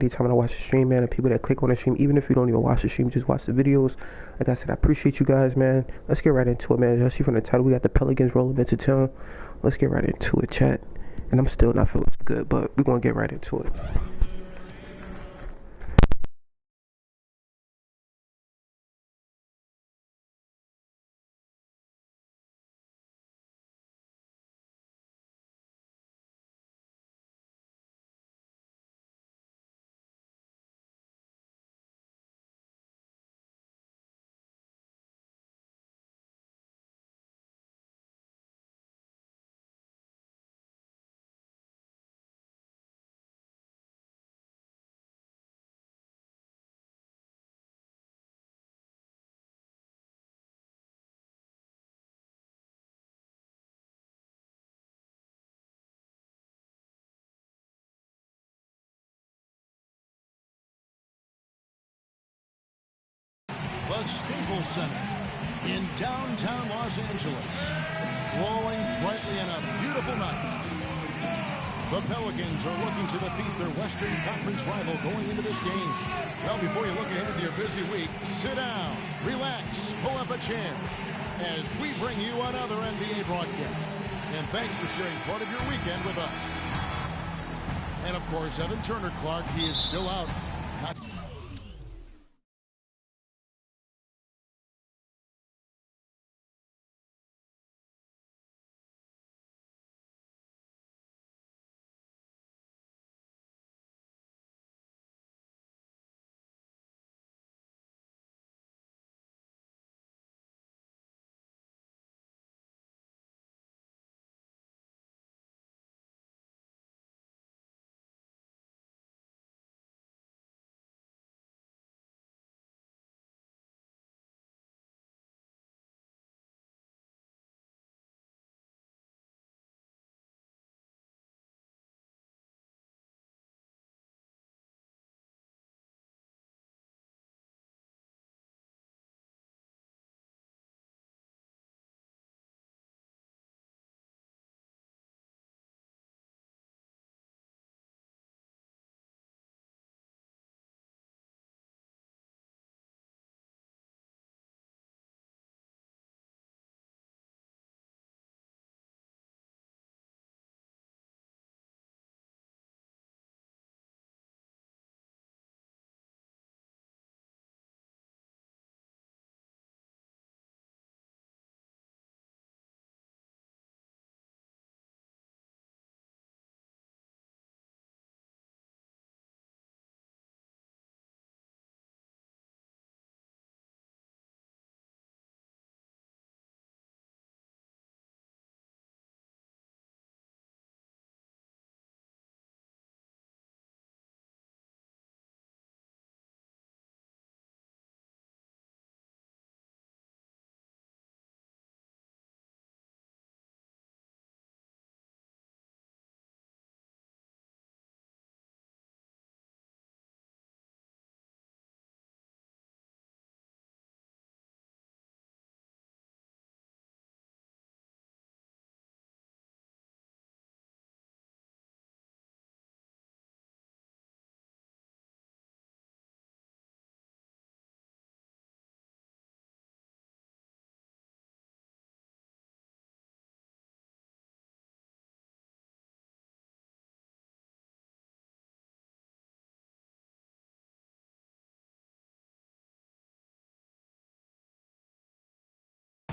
anytime I watch the stream, man, and people that click on the stream, even if you don't even watch the stream, just watch the videos. Like I said, I appreciate you guys, man. Let's get right into it, man. As y'all see from the title, we got the Pelicans rolling into town. Let's get right into it, chat. And I'm still not feeling good, but we're gonna get right into it. The Staples Center in downtown Los Angeles, glowing brightly in a beautiful night. The Pelicans are looking to defeat their Western Conference rival going into this game. Well, before you look ahead to your busy week, sit down, relax, pull up a chair as we bring you another NBA broadcast. And thanks for sharing part of your weekend with us. And of course, Evan Turner Clark, he is still out. Not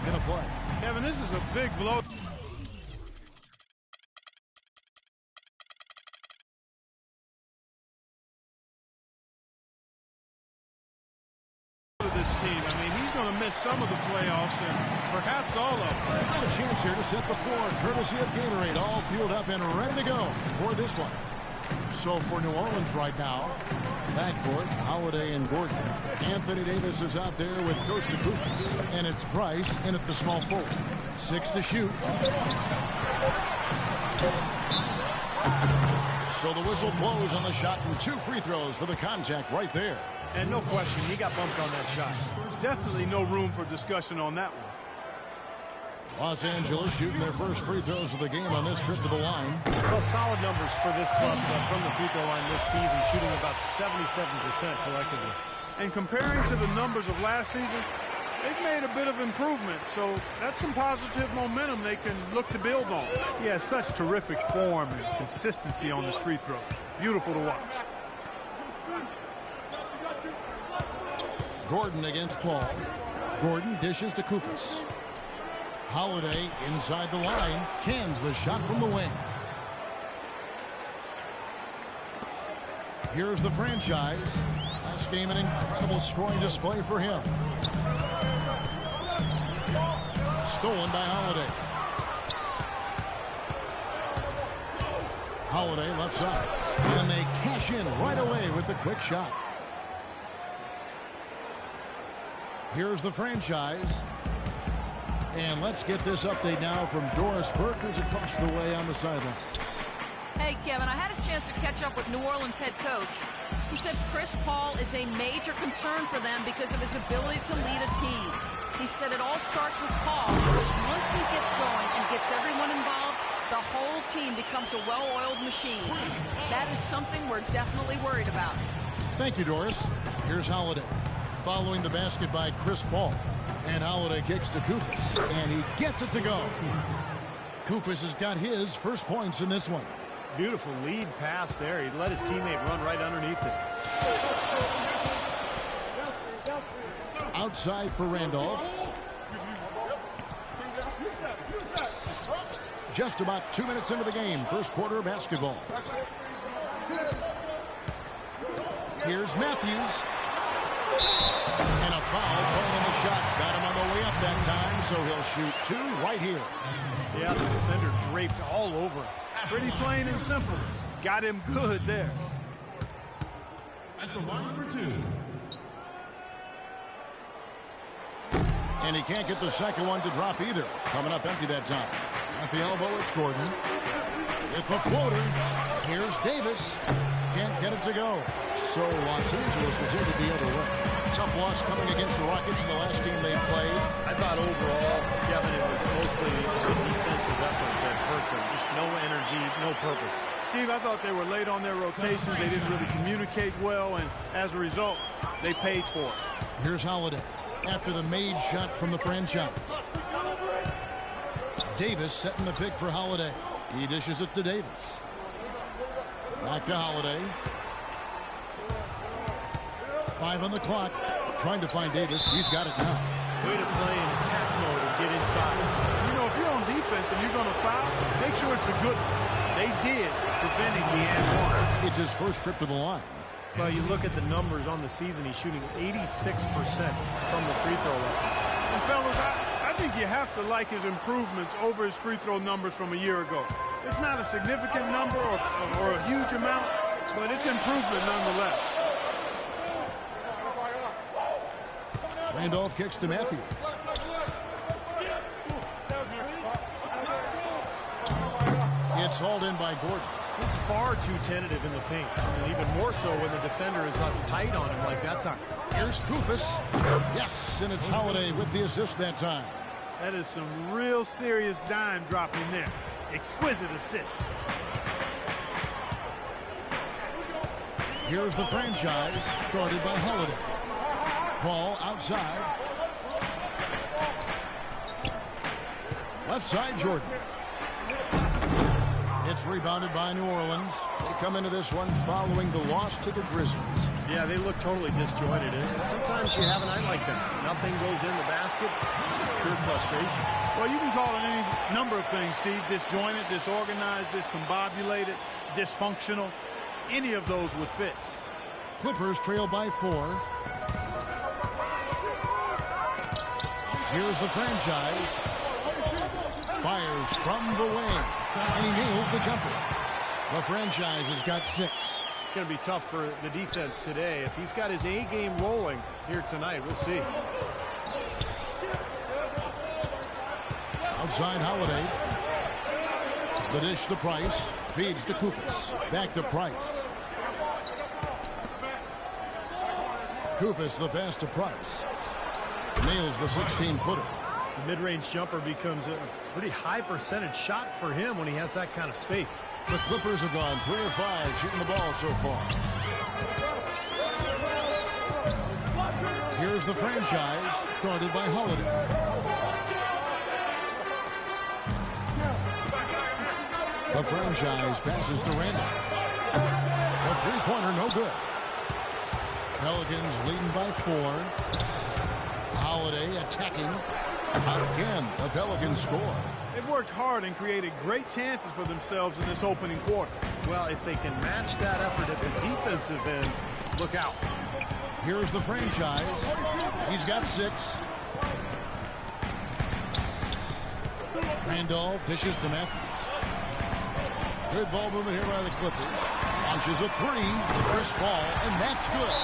gonna play. Kevin, this is a big blow. This team. I mean, he's going to miss some of the playoffs and perhaps all of them. Got a chance here to set the floor, courtesy of Gatorade, all fueled up and ready to go for this one. So for New Orleans right now, backcourt, Holiday and Gordon. Anthony Davis is out there with Coach Kukoc, and it's Price in at the small forward. 6 to shoot. So the whistle blows on the shot and 2 free throws for the contact right there. And no question, he got bumped on that shot. There's definitely no room for discussion on that one. Los Angeles shooting their first free throws of the game on this trip to the line. Well, solid numbers for this club from the free throw line this season, shooting about 77% collectively. And comparing to the numbers of last season, they've made a bit of improvement, so that's some positive momentum they can look to build on. He has such terrific form and consistency on his free throw. Beautiful to watch. Gordon against Paul. Gordon dishes to Koufos. Holiday inside the line, cans the shot from the wing. Here's the franchise. Last game, an incredible scoring display for him. Stolen by Holiday. Holiday left side. And they cash in right away with the quick shot. Here's the franchise. And let's get this update now from Doris Burke, who's across the way on the sideline. Hey, Kevin, I had a chance to catch up with New Orleans head coach. He said Chris Paul is a major concern for them because of his ability to lead a team. He said it all starts with Paul because once he gets going and gets everyone involved, the whole team becomes a well-oiled machine. That is something we're definitely worried about. Thank you, Doris. Here's Holiday. Following the basket by Chris Paul. And Holiday kicks to Koufos. And he gets it to go. Koufos has got his first points in this one. Beautiful lead pass there. He let his teammate run right underneath it. Outside for Randolph. Just about 2 minutes into the game. First quarter of basketball. Here's Matthews. And a foul calling the shot. Got him on the way up that time, so he'll shoot two right here. Yeah, the defender draped all over him. Pretty plain and simple. Got him good there. At the line for two. And he can't get the second one to drop either. Coming up empty that time. At the elbow, it's Gordon. With the floater, here's Davis. Can't get it to go. So Los Angeles will take it the other way. Tough loss coming against the Rockets in the last game they played. I thought overall, Kevin, it was mostly a defensive effort that hurt them. Just no energy, no purpose. Steve, I thought they were late on their rotations. They didn't really communicate well, and as a result, they paid for it. Here's Holiday after the made shot from the franchise. Davis setting the pick for Holiday. He dishes it to Davis. Back to Holiday. 5 on the clock. Trying to find Davis. He's got it now. Way to play in attack mode and get inside. You know, if you're on defense and you're going to foul, make sure it's a good one. They did, preventing the and one. It's his first trip to the line. Well, you look at the numbers on the season. He's shooting 86% from the free throw line. And fellas, I think you have to like his improvements over his free throw numbers from a year ago. It's not a significant number or a huge amount, but it's improvement nonetheless. Randolph kicks to Matthews. It's hauled in by Gordon. He's far too tentative in the paint, and even more so when the defender is up tight on him like that time. Here's Koufos. Yes, and it's Holiday with the assist that time. That is some real serious dime dropping there. Exquisite assist. Here's the franchise, guarded by Holiday. Paul outside. Left side, Jordan. It's rebounded by New Orleans. They come into this one following the loss to the Grizzlies. Yeah, they look totally disjointed. And sometimes you have a night like that. Nothing goes in the basket. It's just pure frustration. Well, you can call it any number of things, Steve. Disjointed, disorganized, discombobulated, dysfunctional. Any of those would fit. Clippers trail by 4. Here's the franchise. Fires from the wing. And he nails the jumper. The franchise has got 6. It's going to be tough for the defense today. If he's got his A game rolling here tonight, we'll see. Outside Holiday. The dish to Price. Feeds to Koufos. Back to Price. Koufos the pass to Price. Nails the 16-footer. The mid-range jumper becomes a pretty high percentage shot for him when he has that kind of space. The Clippers have gone 3 of 5 shooting the ball so far. Here's the franchise, guarded by Holiday. The franchise passes to Randall. The three-pointer, no good. Pelicans leading by 4. Holiday attacking. Again, the Pelicans score. They've worked hard and created great chances for themselves in this opening quarter. Well, if they can match that effort at the defensive end, look out. Here's the franchise. He's got 6. Randolph dishes to Matthews. Good ball movement here by the Clippers. Launches a 3. Chris Paul, and that's good.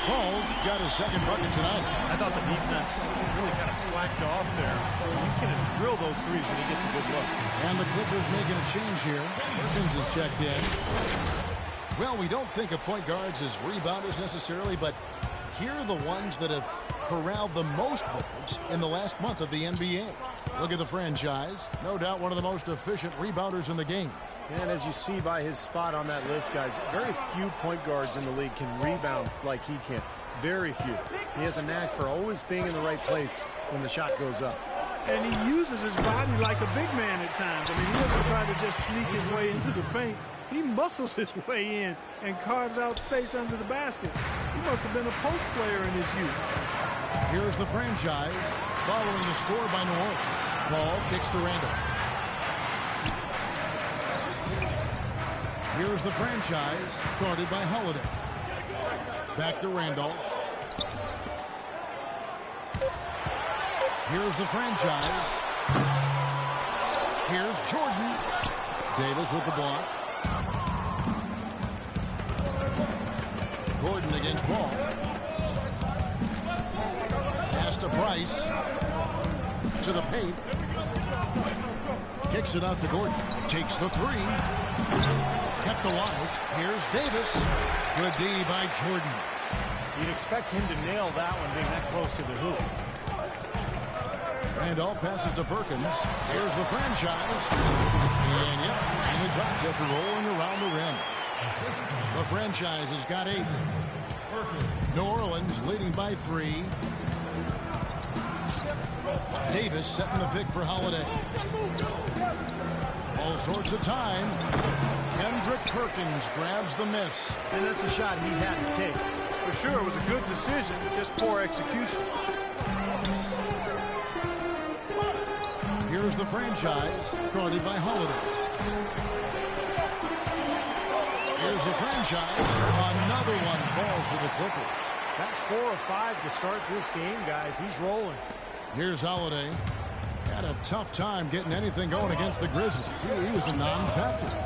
Paul's got his second bucket tonight. I thought the defense really kind of slacked off there. He's going to drill those threes when he gets a good look. And the Clippers making a change here. Perkins is checked in. Well, we don't think of point guards as rebounders necessarily, but here are the ones that have corralled the most boards in the last month of the NBA. Look at the franchise. No doubt one of the most efficient rebounders in the game. And as you see by his spot on that list, guys, very few point guards in the league can rebound like he can. Very few. He has a knack for always being in the right place when the shot goes up. And he uses his body like a big man at times. I mean, he doesn't try to just sneak his way into the paint. He muscles his way in and carves out space under the basket. He must have been a post player in his youth. Here's the franchise following the score by New Orleans. Paul kicks to Randall. Here's the franchise, guarded by Holiday. Back to Randolph. Here's the franchise. Here's Jordan. Davis with the block. Gordon against Paul. Pass to Price. To the paint. Kicks it out to Gordon. Takes the 3. Kept alive. Here's Davis. Good D by Jordan. You'd expect him to nail that one being that close to the hoop. Randolph passes to Perkins. Here's the franchise. And yep, and the drop just rolling around the rim. The franchise has got 8. New Orleans leading by 3. Davis setting the pick for Holiday. All sorts of time. Kendrick Perkins grabs the miss. And that's a shot he had to take. For sure, it was a good decision, just poor execution. Here's the franchise, guarded by Holiday. Here's the franchise. Another one falls for the Clippers. That's 4 of 5 to start this game, guys. He's rolling. Here's Holiday. Had a tough time getting anything going against the Grizzlies. He was a non-factor.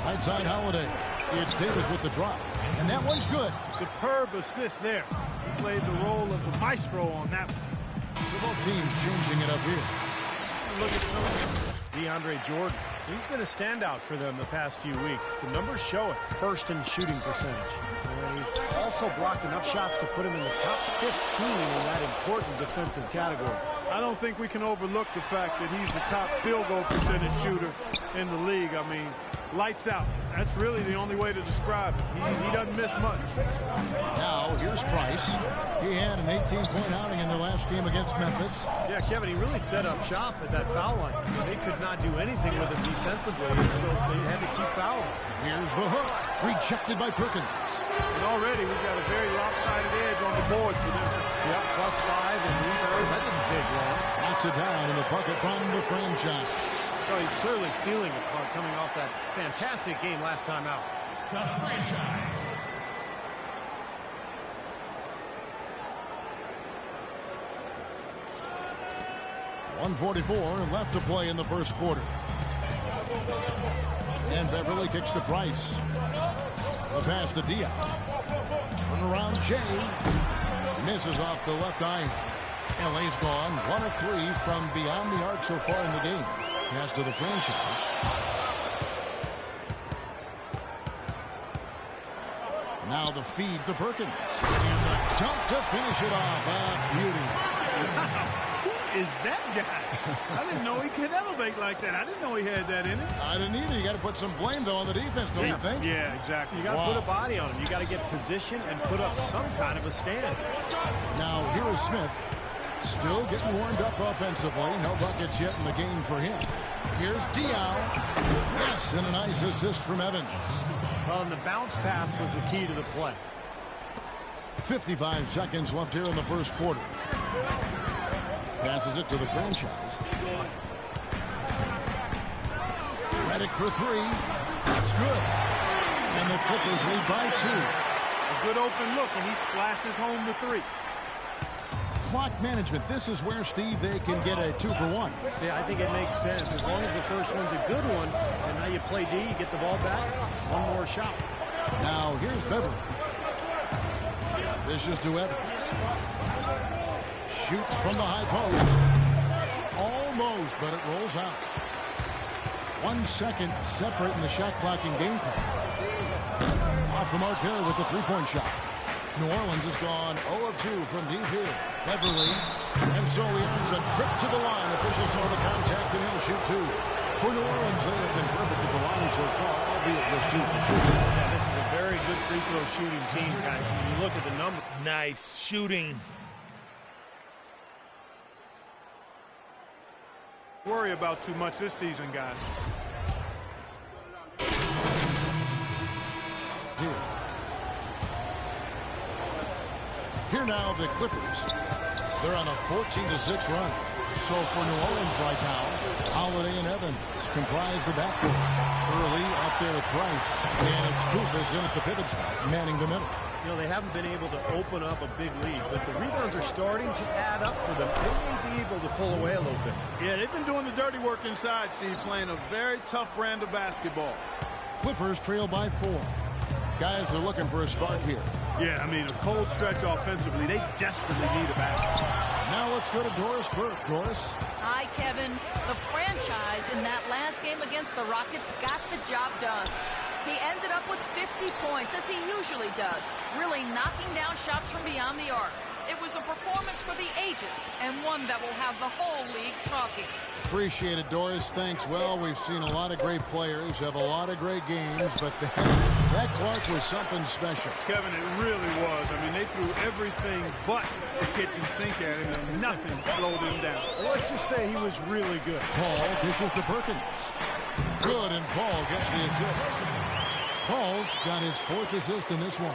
Right side Holiday. It's Davis with the drop. And that one's good. Superb assist there. He played the role of the maestro on that one. So both teams changing it up here. Look at some of DeAndre Jordan. He's been a standout for them the past few weeks. The numbers show it. First in shooting percentage. And he's also blocked enough shots to put him in the top 15 in that important defensive category. I don't think we can overlook the fact that he's the top field goal percentage shooter in the league. I mean, lights out. That's really the only way to describe it. He doesn't miss much. Now, here's Price. He had an 18-point outing in their last game against Memphis. Yeah, Kevin, he really set up shop at that foul line. I mean, they could not do anything with him defensively, so they had to keep fouling. Here's the hook. Rejected by Perkins. And already we've got a very lopsided edge on the board for them. Yep, +5 in rebounds. That didn't take long. Knocks it down in the bucket from the franchise. Oh, he's clearly feeling it coming off that fantastic game last time out. The franchise. .144 left to play in the first quarter. And Beverly kicks to Price. The pass to Diop. Turnaround Jay. Misses off the left eye. LA's gone 1 of 3 from beyond the arc so far in the game. Pass to the franchise. Now the feed to Perkins. And the dunk to finish it off. Beauty. Who is that guy? I didn't know he could elevate like that. I didn't know he had that in him. I didn't either. You got to put some blame, though, on the defense, don't you think? Yeah, exactly. You got to put a body on him. You got to get position and put up some kind of a stand. Now here is Smith. Still getting warmed up offensively. No buckets yet in the game for him. Here's Diaw. Yes, and a nice assist from Evans. Well, and the bounce pass was the key to the play. 55 seconds left here in the first quarter. Passes it to the franchise. Redick for three. That's good. And the Clippers lead by 2. A good open look, and he splashes home the 3. Clock management. This is where, Steve, they can get a 2-for-1. Yeah, I think it makes sense. As long as the first one's a good one, and now you play D, you get the ball back, one more shot. Now here's Beverly. This is to Evans. Shoots from the high post. Almost, but it rolls out. 1 second separating the shot clock and game clock. Off the mark there with the three-point shot. New Orleans has gone 0 of 2 from deep here. Beverly. And so he earns a trip to the line. Officials saw the contact and he'll shoot 2. For New Orleans, they have been perfect at the line so far, albeit just 2 for 2. Yeah, this is a very good free throw shooting team, guys. When you look at the number. Nice shooting. Worry about too much this season, guys. Here now the Clippers. They're on a 14-6 run. So for New Orleans right now, Holiday and Evans comprise the backcourt. Early out there at Price. And it's Kufis in at the pivot spot, manning the middle. You know, they haven't been able to open up a big lead, but the rebounds are starting to add up for them. They may be able to pull away a little bit. Yeah, they've been doing the dirty work inside, Steve, playing a very tough brand of basketball. Clippers trail by 4. Guys are looking for a spark here. Yeah, I mean, a cold stretch offensively. They desperately need a basket. Now let's go to Doris Burke. Doris? Hi, Kevin. The franchise in that last game against the Rockets got the job done. He ended up with 50 points, as he usually does, really knocking down shots from beyond the arc. It was a performance for the ages, and one that will have the whole league talking. Appreciate it, Doris. Thanks. Well, we've seen a lot of great players, have a lot of great games, but that Clark was something special. Kevin, it really was. I mean, they threw everything but the kitchen sink at him, and nothing slowed him down. Well, let's just say he was really good. Paul dishes to Perkins. Good, and Paul gets the assist. Paul's got his 4th assist in this one.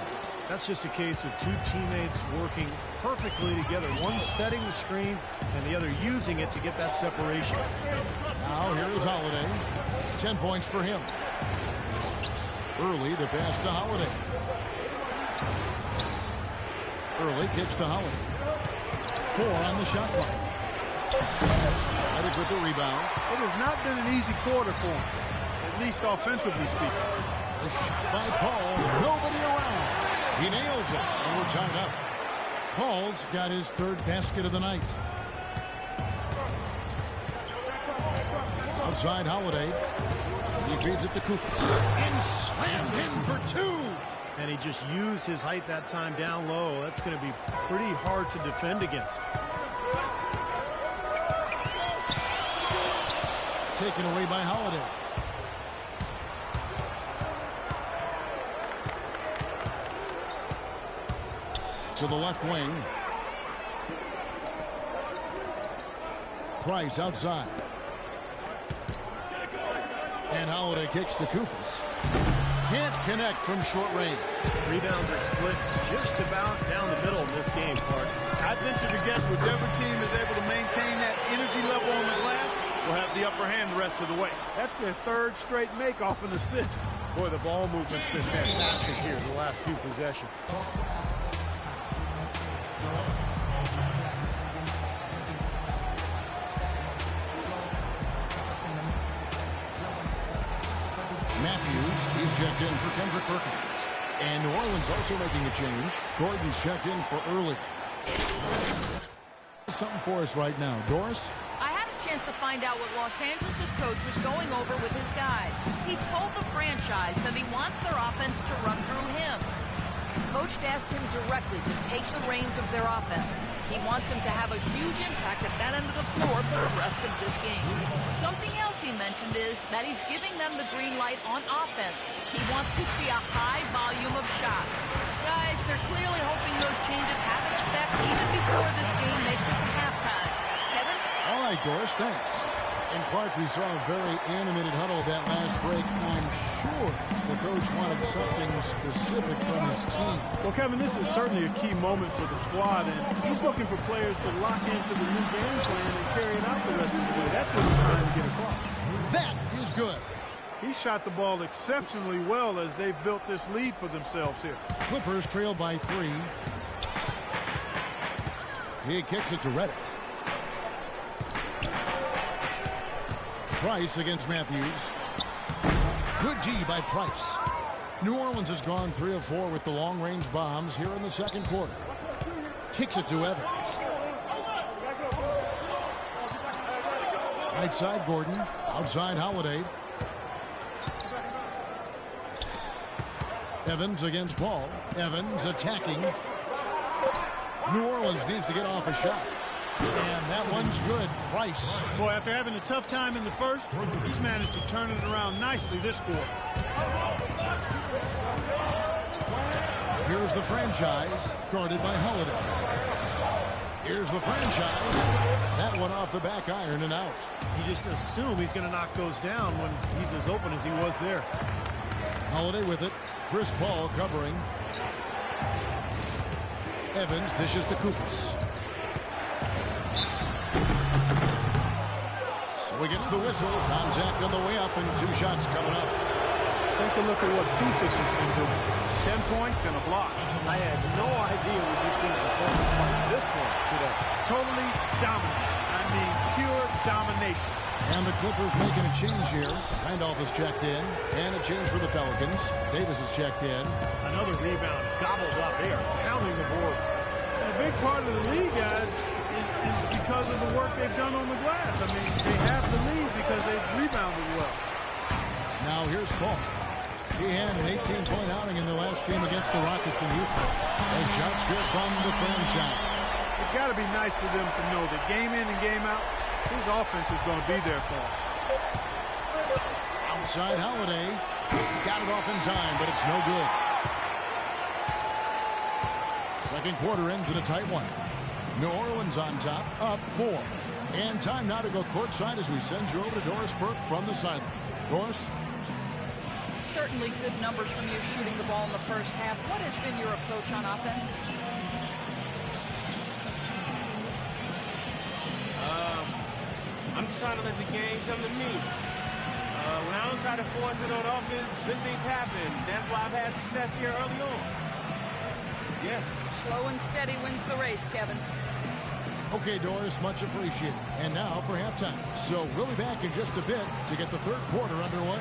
That's just a case of 2 teammates working perfectly together. One setting the screen and the other using it to get that separation. Now here's Holiday. 10 points for him. Early, the pass to Holiday. Early kicks to Holiday. 4 on the shot clock. Redick with the rebound. It has not been an easy quarter for him, at least offensively speaking. A shot by Paul. Nobody around. He nails it, and we're tied up. Paul's got his 3rd basket of the night. Outside Holiday. He feeds it to Kufis. And slammed in for 2. And he just used his height that time down low. That's going to be pretty hard to defend against. Taken away by Holiday. To the left wing. Price outside. And Holiday kicks to Kufis. Can't connect from short range. Rebounds are split just about down the middle in this game, Clark. I venture to guess whichever team is able to maintain that energy level on the glass will have the upper hand the rest of the way. That's their 3rd straight make off an assist. Boy, the ball movement's been fantastic here the last few possessions. Matthews is checked in for Kendrick Perkins. And New Orleans also making a change. Gordon's checked in for early. Something for us right now. Doris? I had a chance to find out what Los Angeles' coach was going over with his guys. He told the franchise that he wants their offense to run through him. Coach asked him directly to take the reins of their offense. He wants him to have a huge impact at that end of the floor for the rest of this game. Something else he mentioned is that he's giving them the green light on offense. He wants to see a high volume of shots. Guys, they're clearly hoping those changes have an effect even before this game makes it to halftime. Kevin? All right, Doris, thanks. And Clark, we saw a very animated huddle that last break. I'm sure the coach wanted something specific from his team. Well, Kevin, this is certainly a key moment for the squad, and he's looking for players to lock into the new game plan and carry it out the rest of the way. That's what he's trying to get across. That is good. He shot the ball exceptionally well as they've built this lead for themselves here. Clippers trail by 3. He kicks it to Reddick. Price against Matthews. Good D by Price. New Orleans has gone 3 of 4 with the long-range bombs here in the second quarter. Kicks it to Evans. Right side Gordon. Outside Holiday. Evans against Paul. Evans attacking. New Orleans needs to get off a shot. And that one's good. Price. Boy, after having a tough time in the first, he's managed to turn it around nicely this quarter. Here's the franchise, guarded by Holiday. Here's the franchise. That one off the back iron and out. You just assume he's going to knock those down when he's as open as he was there. Holiday with it. Chris Paul covering. Evans dishes to Kufis. So he gets the whistle. Contact on the way up and 2 shots coming up. Take a look at what Kufis has been doing. 10 points and a block. I had no idea we'd be seeing a performance like this one today. Totally dominant. I mean, pure domination. And the Clippers making a change here. Randolph has checked in. And a change for the Pelicans. Davis has checked in. Another rebound gobbled up. They are pounding the boards. And a big part of the lead, guys, is because of the work they've done on the glass. I mean, they have the lead because they've rebounded well. Now here's Paul. He had an 18-point outing in their last game against the Rockets in Houston. Those shots good from the franchise. It's got to be nice for them to know that game in and game out, his offense is going to be there for him. Outside Holiday. Got it off in time, but it's no good. Second quarter ends in a tight one. New Orleans on top, up 4. And time now to go courtside as we send you over to Doris Burke from the sideline. Doris? Certainly good numbers from you shooting the ball in the first half. What has been your approach on offense? I'm just trying to let the game come to me. When I don't try to force it on offense, good things happen. That's why I've had success here early on. Yeah. Slow and steady wins the race, Kevin. Okay, Doris, much appreciated. And now for halftime. So we'll be back in just a bit to get the third quarter underway.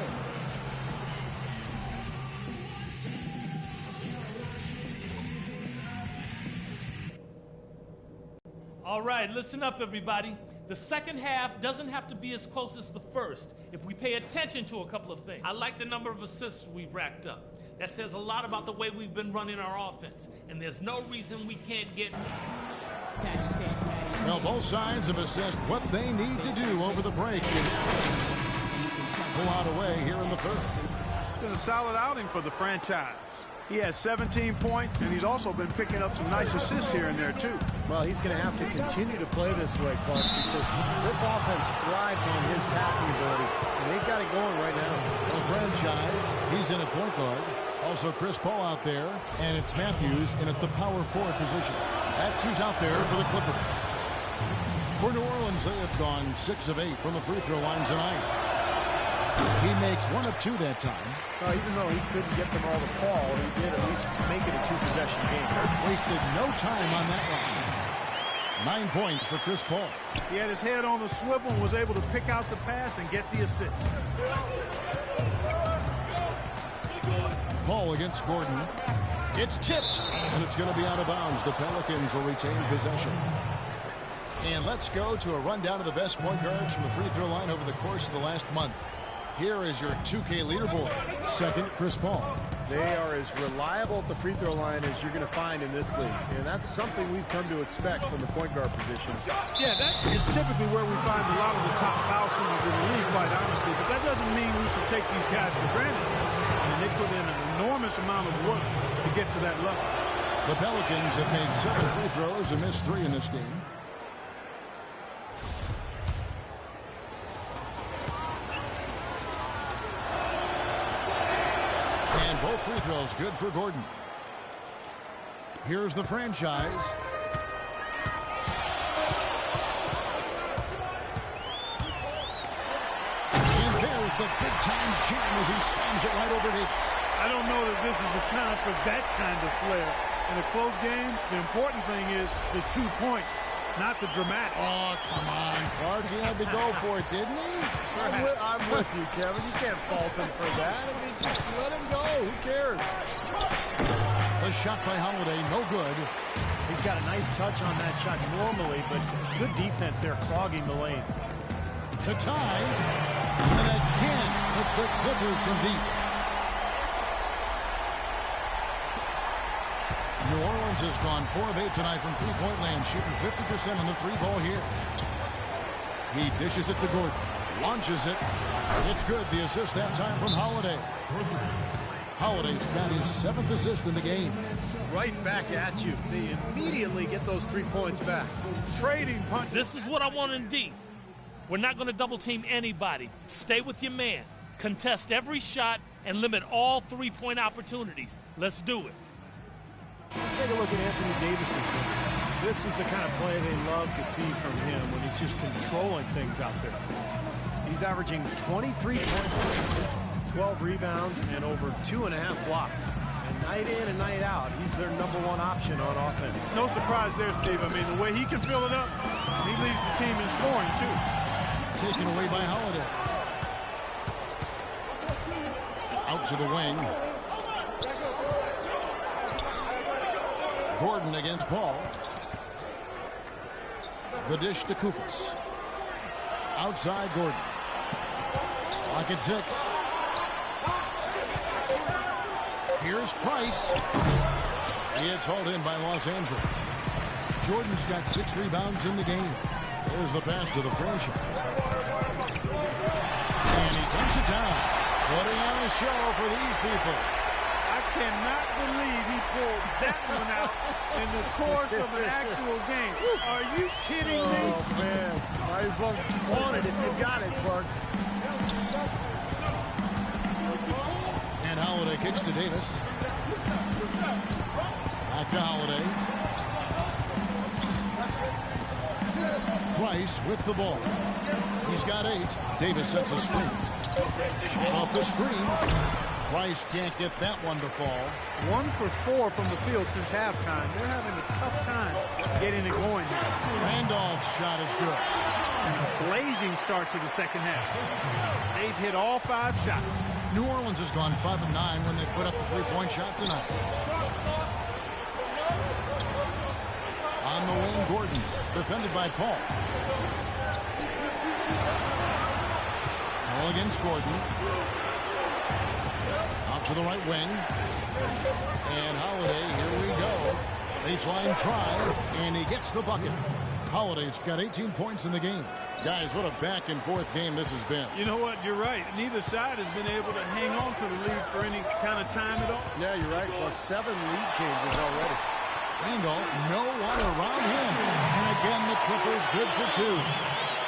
All right, listen up, everybody. The second half doesn't have to be as close as the first if we pay attention to a couple of things. I like the number of assists we've racked up. That says a lot about the way we've been running our offense, and there's no reason we can't get... Well, both sides have assessed what they need to do over the break. Pull out away here in the third. It's been a solid outing for the franchise. He has 17 points, and he's also been picking up some nice assists here and there, too. Well, he's going to have to continue to play this way, Clark, because this offense thrives on his passing ability, and they've got it going right now. The franchise, he's in a point guard. Also Chris Paul out there, and it's Matthews in at the power forward position. That's who's out there for the Clippers. For New Orleans, they have gone 6 of 8 from the free throw line tonight. He makes 1 of 2 that time. Even though he couldn't get them all to fall, he did at least make it a 2-possession game. Wasted no time on that line. 9 points for Chris Paul. He had his head on the swivel and was able to pick out the pass and get the assist. Paul against Gordon. It's tipped, and it's going to be out of bounds. The Pelicans will retain possession. And let's go to a rundown of the best point guards from the free throw line over the course of the last month. Here is your 2K leaderboard. Second, Chris Paul. They are as reliable at the free throw line as you're going to find in this league. And that's something we've come to expect from the point guard position. Yeah, that is typically where we find a lot of the top foul shooters in the league, quite honestly. But that doesn't mean we should take these guys for granted. I mean, they put in an enormous amount of work to get to that level. The Pelicans have made 7 free throws and missed 3 in this game. And both free throws good for Gordon. Here's the franchise. And there's the big-time jam as he slams it right over Davis. I don't know that this is the time for that kind of flair. In a close game, the important thing is the 2 points, not the dramatic. Oh, come on, Clark. He had to go for it, didn't he? I'm with you, Kevin. You can't fault him for that. I mean, just let him go. Who cares? The shot by Holiday, no good. He's got a nice touch on that shot normally, but good defense there clogging the lane. To tie. And again, it's the Clippers from deep. New Orleans has gone 4 of 8 tonight from three-point land, shooting 50% on the 3-ball here. He dishes it to Gordon, launches it. It's good. The assist that time from Holiday. Holiday's got his 7th assist in the game. Right back at you. They immediately get those 3 points back. Trading punch. This is what I want in D. We're not going to double team anybody. Stay with your man. Contest every shot and limit all 3-point opportunities. Let's do it. Let's take a look at Anthony Davis's game. This is the kind of play they love to see from him when he's just controlling things out there. He's averaging 23 points, 12 rebounds, and over 2.5 blocks. And night in and night out, he's their #1 option on offense. No surprise there, Steve. I mean, the way he can fill it up, he leads the team in scoring, too. Taken away by Holiday. Out to the wing. Gordon against Paul. The dish to Kufis. Outside Gordon. Clock at 6. Here's Price. It's hauled in by Los Angeles. Jordan's got 6 rebounds in the game. There's the pass to the franchise. And he takes it down. Putting on a show for these people. I cannot believe he pulled that one out in the course of an actual game. Are you kidding me? Oh, man. Might as well flaunt it if you got it, Clark. And Holiday kicks to Davis. Back to Holiday. Price with the ball. He's got 8. Davis sets a screen. Shot off the screen. Price can't get that one to fall. 1 for 4 from the field since halftime. They're having a tough time getting it going. Randolph's shot is good. Blazing start to the second half. They've hit all 5 shots. New Orleans has gone 5 of 9 when they put up a 3-point shot tonight. On the wing, Gordon, defended by Paul. Paul against Gordon. Out to the right wing. And Holiday, here we go. Baseline try, and he gets the bucket. Holiday's got 18 points in the game. Guys, what a back-and-forth game this has been. You know what? You're right. Neither side has been able to hang on to the lead for any kind of time at all. Yeah, you're right. Well, 7 lead changes already. Randolph, no one around him. And again, the Clippers good for 2.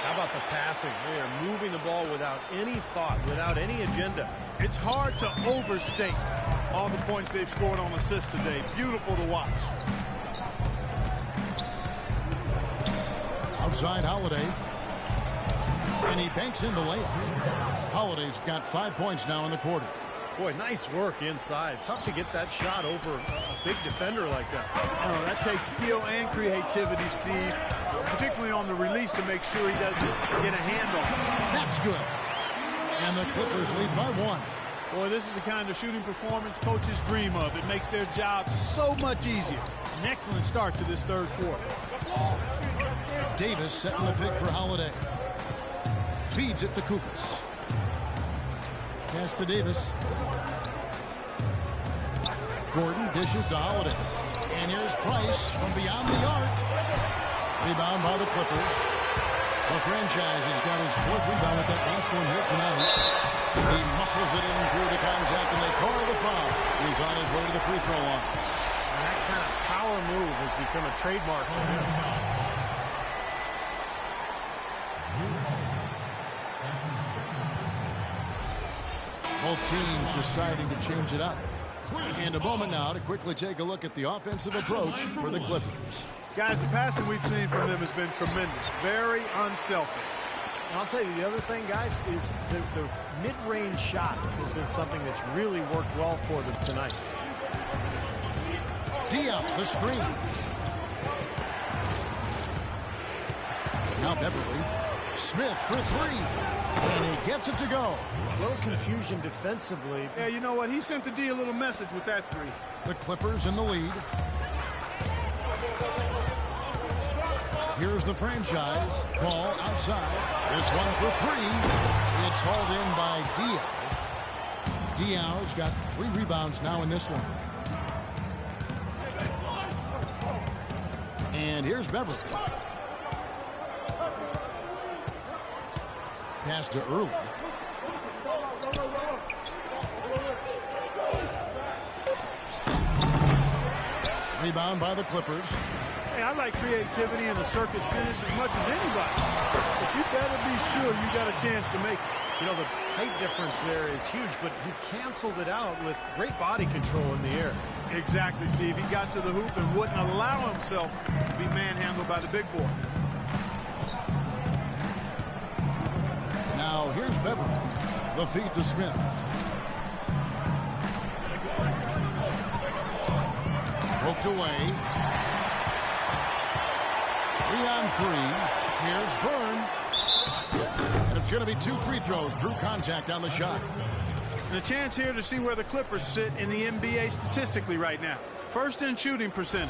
How about the passing? They are moving the ball without any thought, without any agenda. It's hard to overstate all the points they've scored on assists today. Beautiful to watch. Outside Holiday. And he banks in the layup. Holiday's got 5 points now in the quarter. Boy, nice work inside. Tough to get that shot over a big defender like that. Oh, that takes skill and creativity, Steve, particularly on the release to make sure he doesn't get a hand on it. That's good. And the Clippers lead by 1. Boy, this is the kind of shooting performance coaches dream of. It makes their job so much easier. An excellent start to this third quarter. Davis setting the pick for Holiday. Feeds it to Kufis. Pass to Davis. Gordon dishes to Holiday. And here's Price from beyond the arc. Rebound by the Clippers. The franchise has got his 4th rebound with that last one here tonight. He muscles it in through the contact, and they call the foul. He's on his way to the free throw line. And that kind of power move has become a trademark for him. Both teams deciding to change it up. And a moment now to quickly take a look at the offensive approach for the Clippers. Guys, the passing we've seen from them has been tremendous. Very unselfish. And I'll tell you, the other thing, guys, is the mid-range shot has been something that's really worked well for them tonight. Diop, the screen. Now Beverly. Smith for 3. And he gets it to go. A little confusion defensively. Yeah, you know what? He sent the D a little message with that 3. The Clippers in the lead. Here's the franchise. Ball outside. This one for 3. It's hauled in by Diop. Diop's got 3 rebounds now in this one. And here's Beverly. Pass to Early. Rebound by the Clippers. Hey, I like creativity and a circus finish as much as anybody. But you better be sure you got a chance to make it. You know, the height difference there is huge, but he canceled it out with great body control in the air. Exactly, Steve. He got to the hoop and wouldn't allow himself to be manhandled by the big boy. Now here's Beverly. The feed to Smith. Poked away. 3 on 3. Here's Vern. And it's going to be 2 free throws. Drew contact on the shot. And a chance here to see where the Clippers sit in the NBA statistically right now. First in shooting percentage.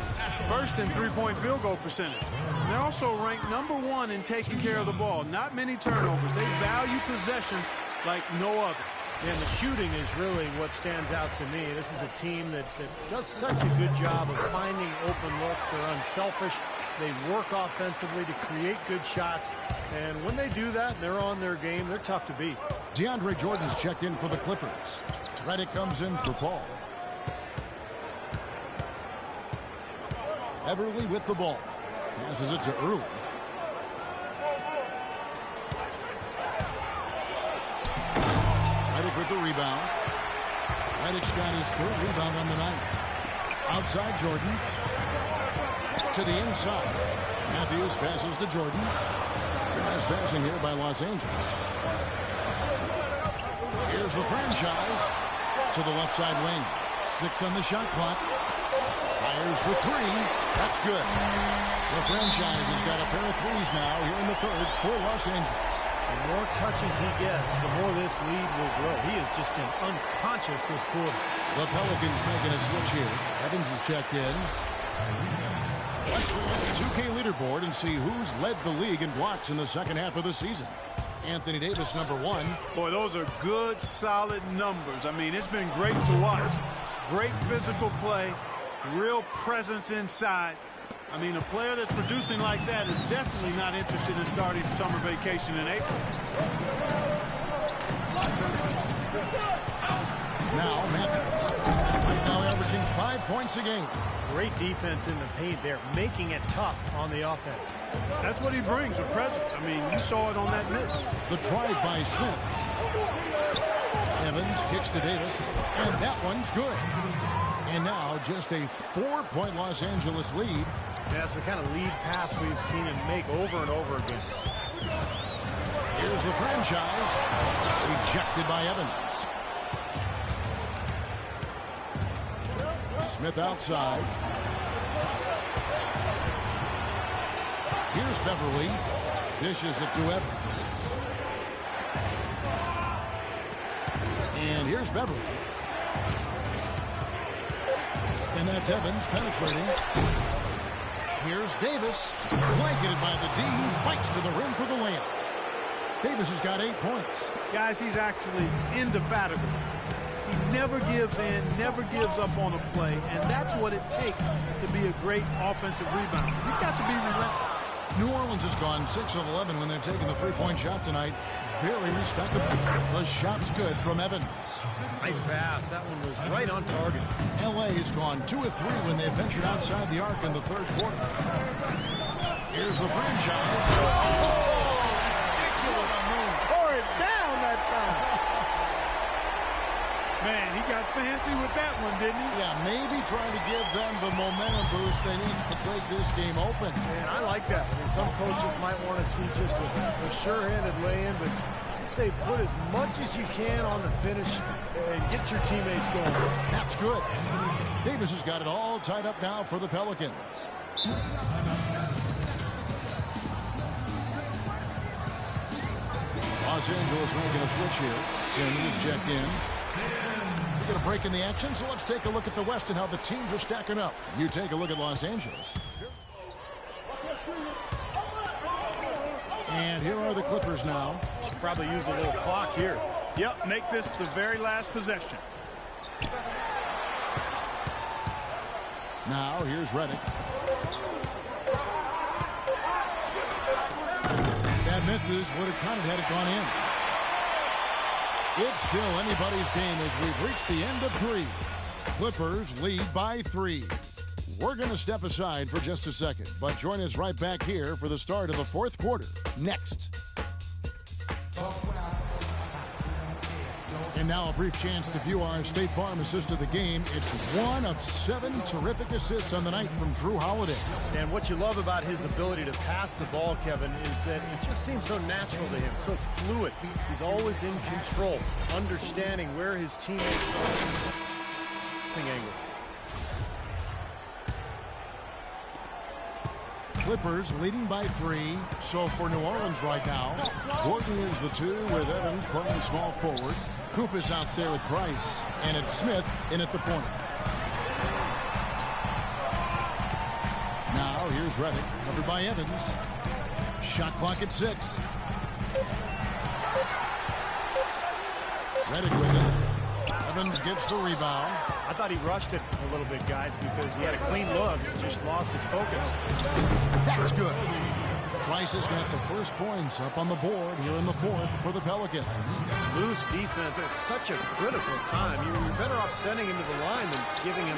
First in three-point field goal percentage. And they're also ranked #1 in taking care of the ball. Not many turnovers. They value possessions like no other. And the shooting is really what stands out to me. This is a team that does such a good job of finding open looks. They're unselfish. They work offensively to create good shots. And when they do that, they're on their game. They're tough to beat. DeAndre Jordan's checked in for the Clippers. Redick comes in for Paul. Beverly with the ball. Passes it to Early. Redick with the rebound. Redick's got his 3rd rebound on the night. Outside Jordan. To the inside. Matthews passes to Jordan. Nice passing here by Los Angeles. Here's the franchise. To the left side wing. 6 on the shot clock. Fires for 3. That's good. The franchise has got a pair of 3s now here in the 3rd for Los Angeles. The more touches he gets, the more this lead will grow. He has just been unconscious this quarter. The Pelicans making a switch here. Evans is checked in. Let's look at the 2K leaderboard and see who's led the league in blocks in the second half of the season. Anthony Davis, #1. Boy, those are good, solid numbers. I mean, it's been great to watch. Great physical play. Real presence inside. I mean, a player that's producing like that is definitely not interested in starting summer vacation in April. Now Matthews. Right now averaging 5 points a game. Great defense in the paint there, making it tough on the offense. That's what he brings, a presence. I mean, you saw it on that miss. The drive by Smith. Evans kicks to Davis, and that one's good. And now just a 4-point Los Angeles lead. That's the kind of lead pass we've seen him make over and over again. Here's the franchise. Ejected by Evans. Smith outside. Here's Beverly. Dishes it to Evans. And here's Beverly. And that's Evans penetrating. Here's Davis. Blanketed by the D. He fights to the rim for the layup. Davis has got 8 points. Guys, he's actually indefatigable. He never gives in, never gives up on a play, and that's what it takes to be a great offensive rebounder. You've got to be relentless. New Orleans has gone 6 of 11 when they're taking the three-point shot tonight. Very respectable. The shot's good from Evans. Nice pass. That one was right on target. LA has gone 2 of 3 when they ventured outside the arc in the third quarter. Here's the franchise. Ridiculous move. Tore it down that time. Man, he got fancy with that one, didn't he? Yeah, maybe trying to give them the momentum boost they need to break this game open. Man, I like that. I mean, some coaches might want to see just a sure-handed lay-in, but I say put as much as you can on the finish and get your teammates going. That's good. Davis has got it all tied up now for the Pelicans. Los Angeles making a switch here. Sims is checked in. We get a break in the action, so let's take a look at the West and how the teams are stacking up. You take a look at Los Angeles. And here are the Clippers now. Should probably use a little clock here. Yep, make this the very last possession. Now, here's Redick. That misses. Would have counted had it gone in. It's still anybody's game as we've reached the end of 3. Clippers lead by 3. We're going to step aside for just a second, but join us right back here for the start of the fourth quarter. Next. And now a brief chance to view our State Farm assist of the game. It's 1 of 7 terrific assists on the night from Drew Holiday. And what you love about his ability to pass the ball, Kevin, is that it just seems so natural to him, so fluid. He's always in control, understanding where his teammates are. Angles. Clippers leading by 3. So for New Orleans right now, Gordon is the 2 with Evans playing small forward. Kufis out there with Price, and it's Smith in at the point. Now here's Redick, covered by Evans. Shot clock at 6. Redick with it. Evans gets the rebound. I thought he rushed it a little bit, guys, because he had a clean look, just lost his focus. That's good. Price has got the first points up on the board here in the fourth for the Pelicans. Loose defense at such a critical time. You're better off sending him to the line than giving him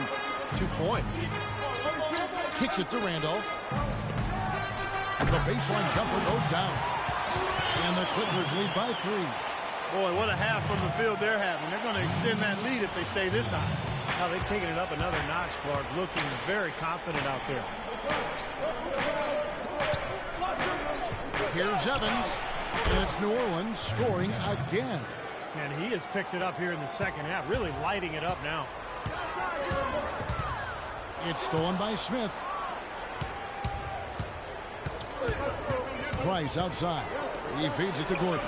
2 points. Kicks it to Randolph. The baseline jumper goes down. And the Clippers lead by 3. Boy, what a half from the field they're having. They're going to extend that lead if they stay this high. Now they've taken it up another notch, Clark, looking very confident out there. Here's Evans, and it's New Orleans scoring again. And he has picked it up here in the second half, really lighting it up now. It's stolen by Smith. Price outside. He feeds it to Gordon.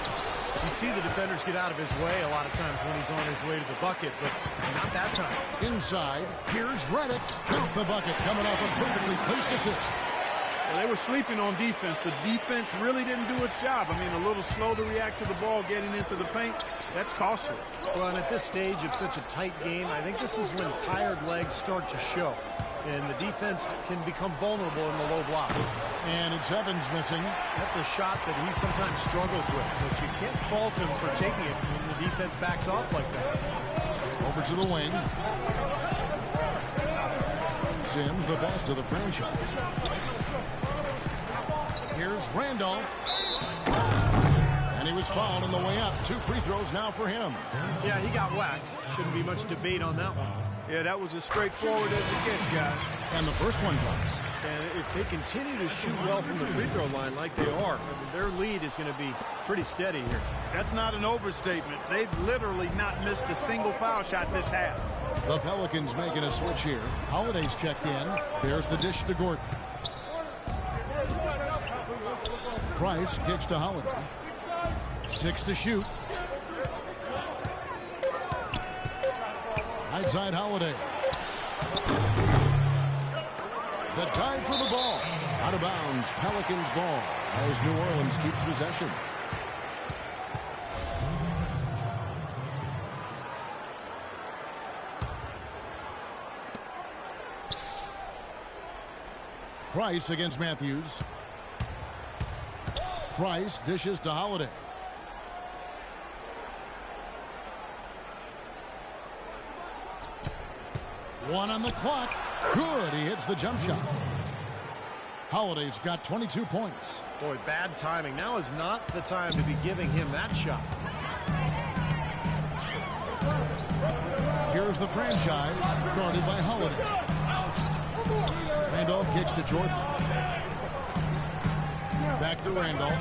You see the defenders get out of his way a lot of times when he's on his way to the bucket, but not that time. Inside, here's Redick. Count the bucket, coming off a perfectly placed assist. Well, they were sleeping on defense. The defense really didn't do its job. I mean, a little slow to react to the ball getting into the paint. That's costly. Well, and at this stage of such a tight game, I think this is when tired legs start to show. And the defense can become vulnerable in the low block. And it's Evans missing. That's a shot that he sometimes struggles with, but you can't fault him for taking it when the defense backs off like that. Over to the wing. Sims, the best of the franchise. Here's Randolph. And he was fouled on the way up. 2 free throws now for him. Yeah, he got whacked. Shouldn't be much debate on that one. Yeah, that was as straightforward as it gets, guys. And the first one drops. And if they continue to shoot well from the free throw line like they are, their lead is going to be pretty steady here. That's not an overstatement. They've literally not missed a single foul shot this half. The Pelicans making a switch here. Holiday's checked in. There's the dish to Gordon. Price kicks to Holiday. 6 to shoot. Right side Holiday. The dive for the ball. Out of bounds. Pelicans ball as New Orleans keeps possession. Price against Matthews. Price dishes to Holiday. One on the clock. Good. He hits the jump shot. Holiday's got 22 points. Boy, bad timing. Now is not the time to be giving him that shot. Here's the franchise, guarded by Holiday. Randolph kicks to Jordan. Back to Randolph.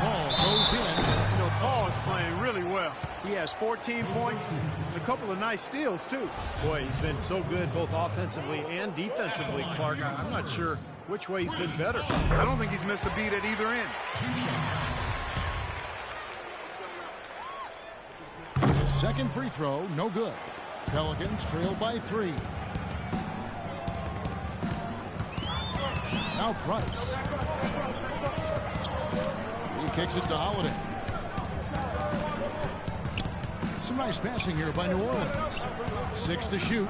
Ball goes in. You know, Paul is playing really well. He has 14 points and a couple of nice steals, too. Boy, he's been so good both offensively and defensively, Clark. I'm not sure which way he's been better. I don't think he's missed a beat at either end. Second free throw, no good. Pelicans trail by 3. Now Price. He kicks it to Holiday. Some nice passing here by New Orleans. 6 to shoot.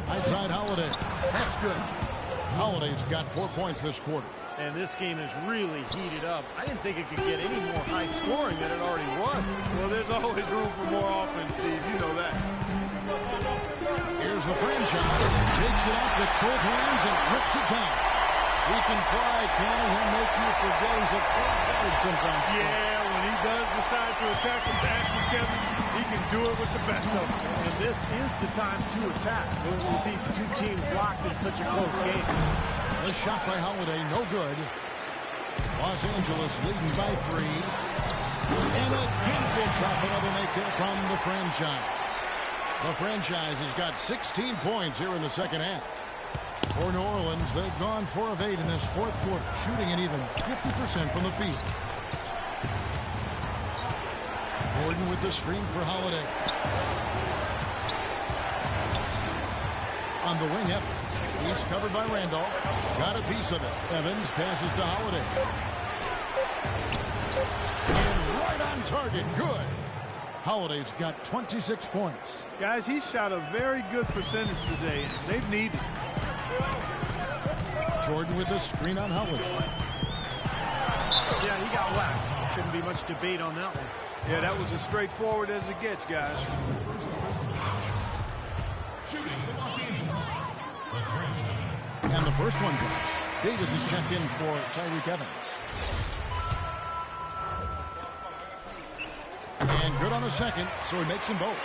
Outside Holiday. That's good. Holiday's got 4 points this quarter. And this game is really heated up. I didn't think it could get any more high scoring than it already was. Well, there's always room for more offense, Steve. You know that. Here's the franchise. Takes it off with both hands and rips it down. He can fly, can he? He'll make you forget he's a point guard sometimes. Yeah, when he does decide to attack the basket, Kevin, he can do it with the best of them. And this is the time to attack with these two teams locked in such a close game. The shot by Holiday, no good. Los Angeles leading by 3. And again, will drop another make there from the franchise. The franchise has got 16 points here in the second half. For New Orleans, they've gone 4 of 8 in this fourth quarter, shooting an even 50% from the field. Gordon with the screen for Holiday. On the wing, Evans. He's covered by Randolph. Got a piece of it. Evans passes to Holiday. And right on target. Good. Holiday's got 26 points. Guys, he shot a very good percentage today, and they've needed it. Jordan with the screen on Holiday. Yeah, he got waxed. Shouldn't be much debate on that one. Yeah, that was as straightforward as it gets, guys. Shooting for Los Angeles. And the first one drops. Davis is checked in for Tyreke Evans. And good on the second, so he makes them both.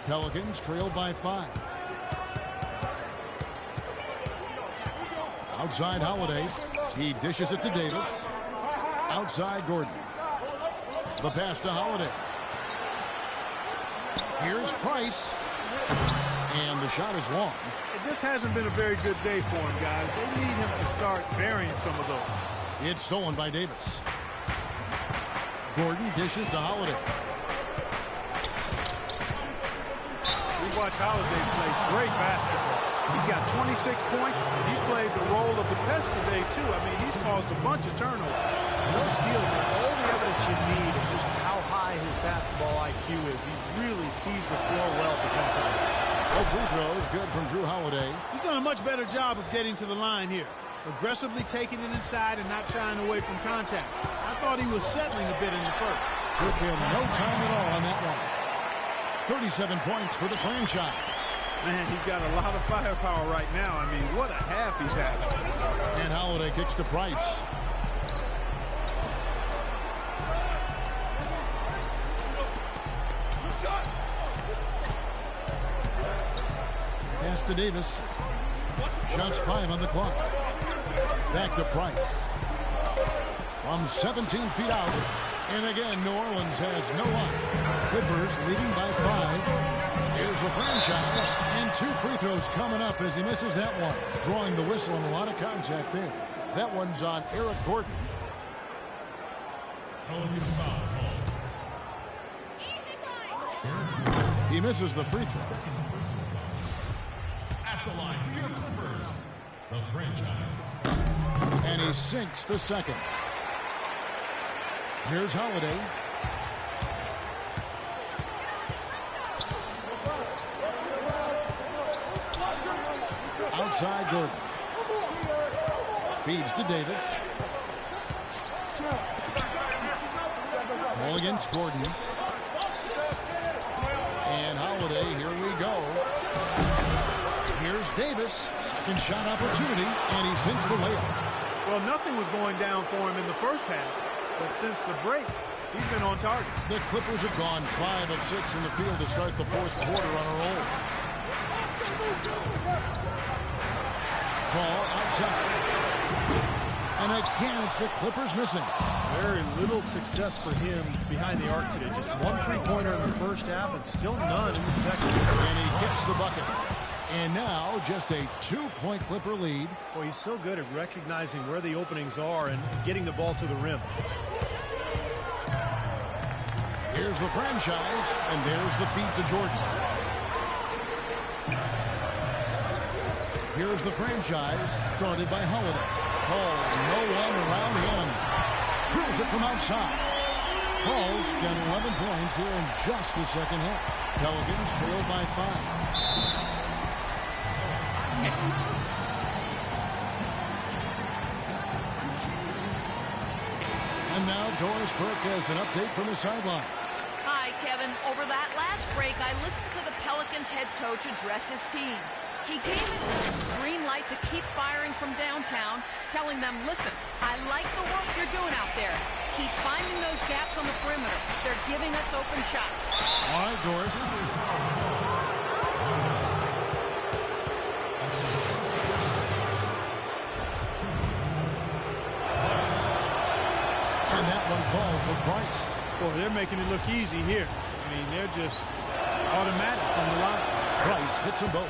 Pelicans trail by 5. Outside Holiday. He dishes it to Davis. Outside Gordon. The pass to Holiday. Here's Price. And the shot is long. It just hasn't been a very good day for him, guys. They need him to start burying some of those. It's stolen by Davis. Gordon dishes to Holiday. We watch Holiday play great basketball. He's got 26 points. He's played the role of the pest today, too. I mean, he's caused a bunch of turnovers. And those steals are all the evidence you need of just how high his basketball IQ is. He really sees the floor well defensively. No free throws, good from Drew Holiday. He's done a much better job of getting to the line here. Aggressively taking it inside and not shying away from contact. I thought he was settling a bit in the first. Took him no time at all on that one. 37 points for the franchise. Man, he's got a lot of firepower right now. I mean, what a half he's having. And Holiday kicks to Price. Pass to Davis. Just 5 on the clock. Back to Price. From 17 feet out. And again, New Orleans has no luck. Clippers leading by 5. Here's the franchise. And 2 free throws coming up as he misses that one. Drawing the whistle and a lot of contact there. That one's on Eric Gordon. He misses the free throw. At the line for your Clippers, the franchise. And he sinks the second. Here's Holiday. outside Gordon. Feeds to Davis. Ball against Gordon. And Holiday, here we go. Here's Davis. Second shot opportunity, and he sinks the layup. Well, nothing was going down for him in the first half, but since the break, he's been on target. The Clippers have gone 5 of 6 in the field to start the fourth quarter on a roll. Ball outside. And again, it's the Clippers missing. Very little success for him behind the arc today. Just one three-pointer in the first half and still none in the second. And he gets the bucket. And now just a 2-point Clipper lead. Boy, he's so good at recognizing where the openings are and getting the ball to the rim. Here's the franchise, and there's the feed to Jordan. Here's the franchise, guarded by Holiday. Oh, no one around him. Drills it from outside. Paul's got 11 points here in just the second half. Pelicans trailed by 5. And now Doris Burke has an update from the sidelines. Hi, Kevin. Over that last break, I listened to the Pelicans head coach address his team. He gave it the green light to keep firing from downtown, telling them, listen, I like the work you're doing out there. Keep finding those gaps on the perimeter. They're giving us open shots. All right, Doris. And that one falls for Price. Boy, they're making it look easy here. I mean, they're just automatic from the line. Price hits them both.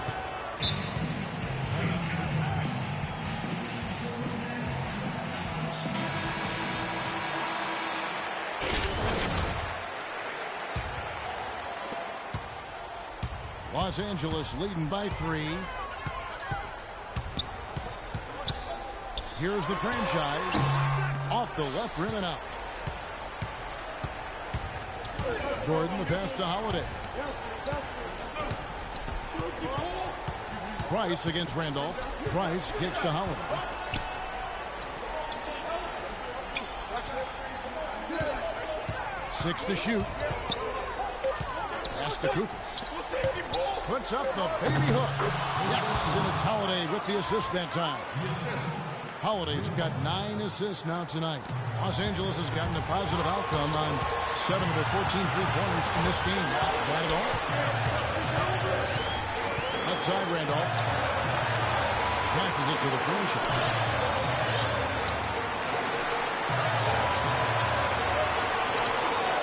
Los Angeles leading by 3. Here's the franchise. Off the left rim and out. Gordon, the pass to Holiday. Price against Randolph. Price gives to Holiday. Six to shoot. Pass to Kufis. Puts up the baby hook. Yes, and it's Holiday with the assist that time. Holiday's got 9 assists now tonight. Los Angeles has gotten a positive outcome on 7 of their 14 three-pointers in this game. Not bad at all. Left side, Randolph. Passes it to the franchise.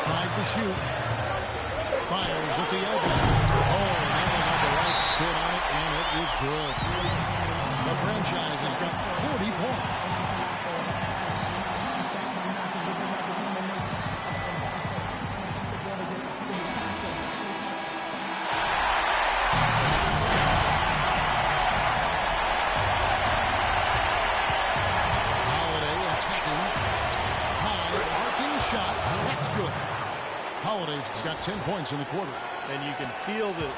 Five to shoot. Fires at the elbow. Oh, now they have the right spin on it, and it is good. The franchise has got 40 points. Holiday attacking. High arcing shot. That's good. Holiday's got 10 points in the quarter. And you can feel the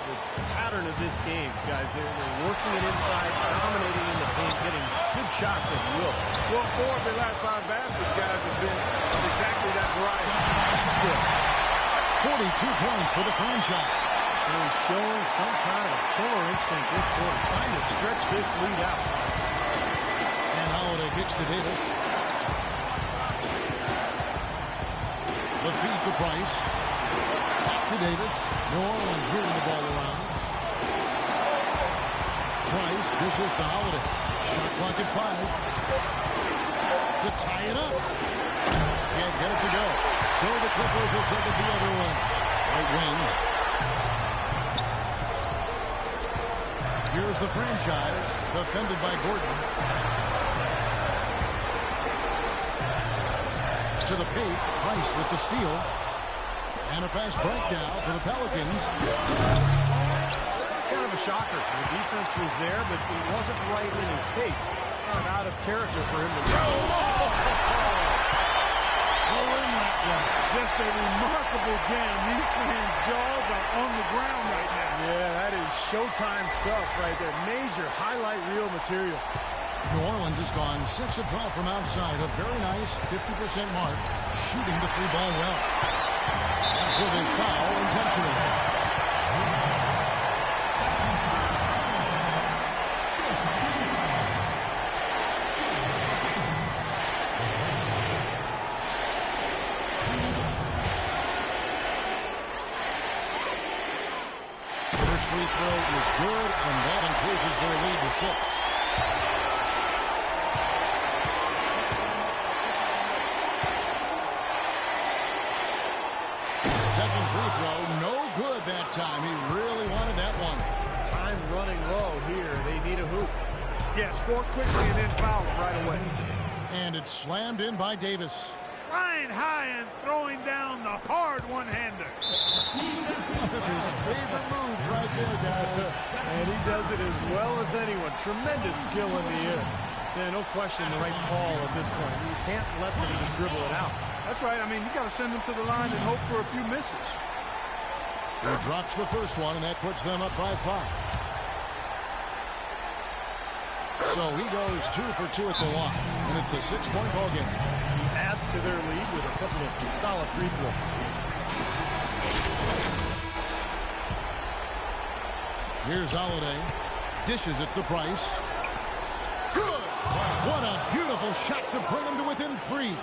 pattern of this game, guys. They're working it inside, dominating in the paint, getting good shots at will. Well, 4 of their last 5 baskets, guys, have been of exactly that variety. That's good. 42 points for the franchise. And he's showing some kind of a killer instinct this quarter, trying to stretch this lead out. And Holiday kicks to Davis. The feed to Price. Back to Davis. New Orleans moving the ball around. Price dishes to Holiday. Shot clock at 5. To tie it up. Can't get it to go. So the Clippers will take it the other way. Right wing. Here's the franchise. Defended by Gordon. To the paint. Price with the steal. And a fast break now for the Pelicans. It's kind of a shocker. The defense was there, but it wasn't right in his face. Kind of out of character for him to go. Oh, Yeah, just a remarkable jam. These fans' jaws are on the ground right now. Yeah, that is showtime stuff right there. Major highlight reel material. New Orleans has gone 6 of 12 from outside. A very nice 50% mark, shooting the free ball well. And so they foul intentionally. First free throw is good, and that increases their lead to 6. Second free throw, no good that time. He really wanted that one. Time running low here. They need a hoop. Yeah, score quickly and then foul them right away. And it's slammed in by Davis. Flying high and throwing down the hard one-hander. His favorite move right there, guys. And he does it as well as anyone. Tremendous skill in the air. Yeah, no question the right call at this point. You can't let them just dribble it out. That's right. I mean, you got to send them to the line and hope for a few misses. He drops the first one, and that puts them up by 5. So he goes 2 for 2 at the line, and it's a 6-point ball game. He adds to their lead with a couple of solid free throws. Here's Holiday. Dishes it to Price. Good! What a beautiful shot to bring him to within 3.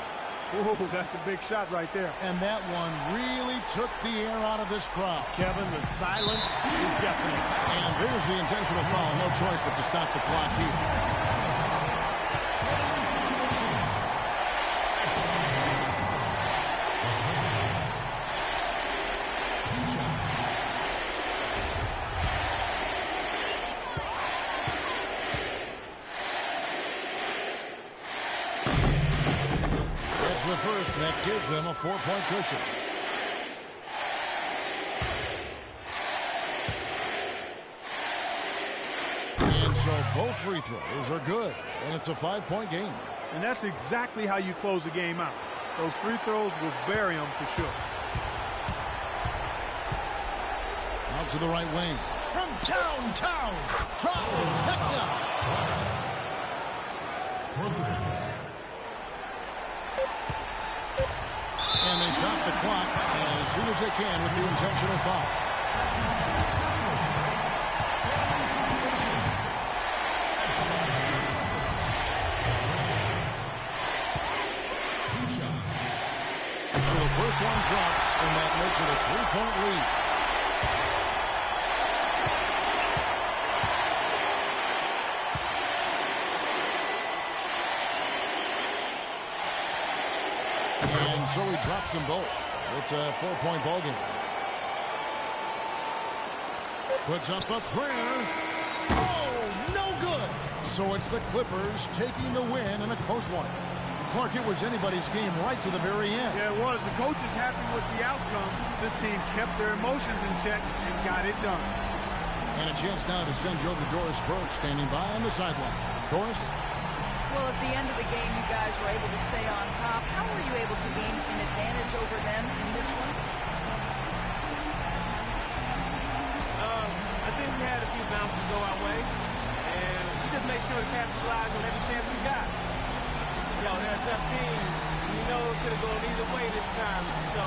Oh, that's a big shot right there. And that one really took the air out of this crowd. Kevin, the silence is deafening. And there's the intentional foul. No choice but to stop the clock here. The first, that gives them a 4-point cushion. And so both free throws are good, and it's a 5-point game. And that's exactly how you close the game out. Those free throws will bury them for sure. Out to the right wing. From downtown, trifecta. And they stop the clock as soon as they can with the intentional foul. So the first one drops, and that makes it a 3-point lead. And so he drops them both. It's a 4-point ball game. Puts up a prayer. Oh, no good. So it's the Clippers taking the win in a close one. Clark, it was anybody's game right to the very end. Yeah, it was. The coach is happy with the outcome. This team kept their emotions in check and got it done. And a chance now to send you over to Doris Burke standing by on the sideline. Doris? Well, at the end of the game, you guys were able to stay on top. How were you able to gain an advantage over them in this one? I think we had a few bounces go our way, and we just made sure to capitalize on every chance we got. They're a tough team. We know it could have gone either way this time, so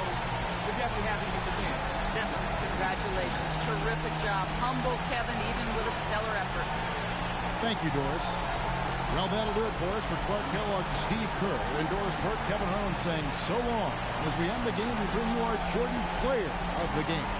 we're definitely happy to get the win. Definitely. Congratulations. Terrific job. Humble Kevin, even with a stellar effort. Thank you, Doris. Well, that'll do it for us. For Clark Kellogg, Steve Kerr, and Doris Burke, Kevin Harlan saying so long. As we end the game, we bring you our Jordan Player of the Game.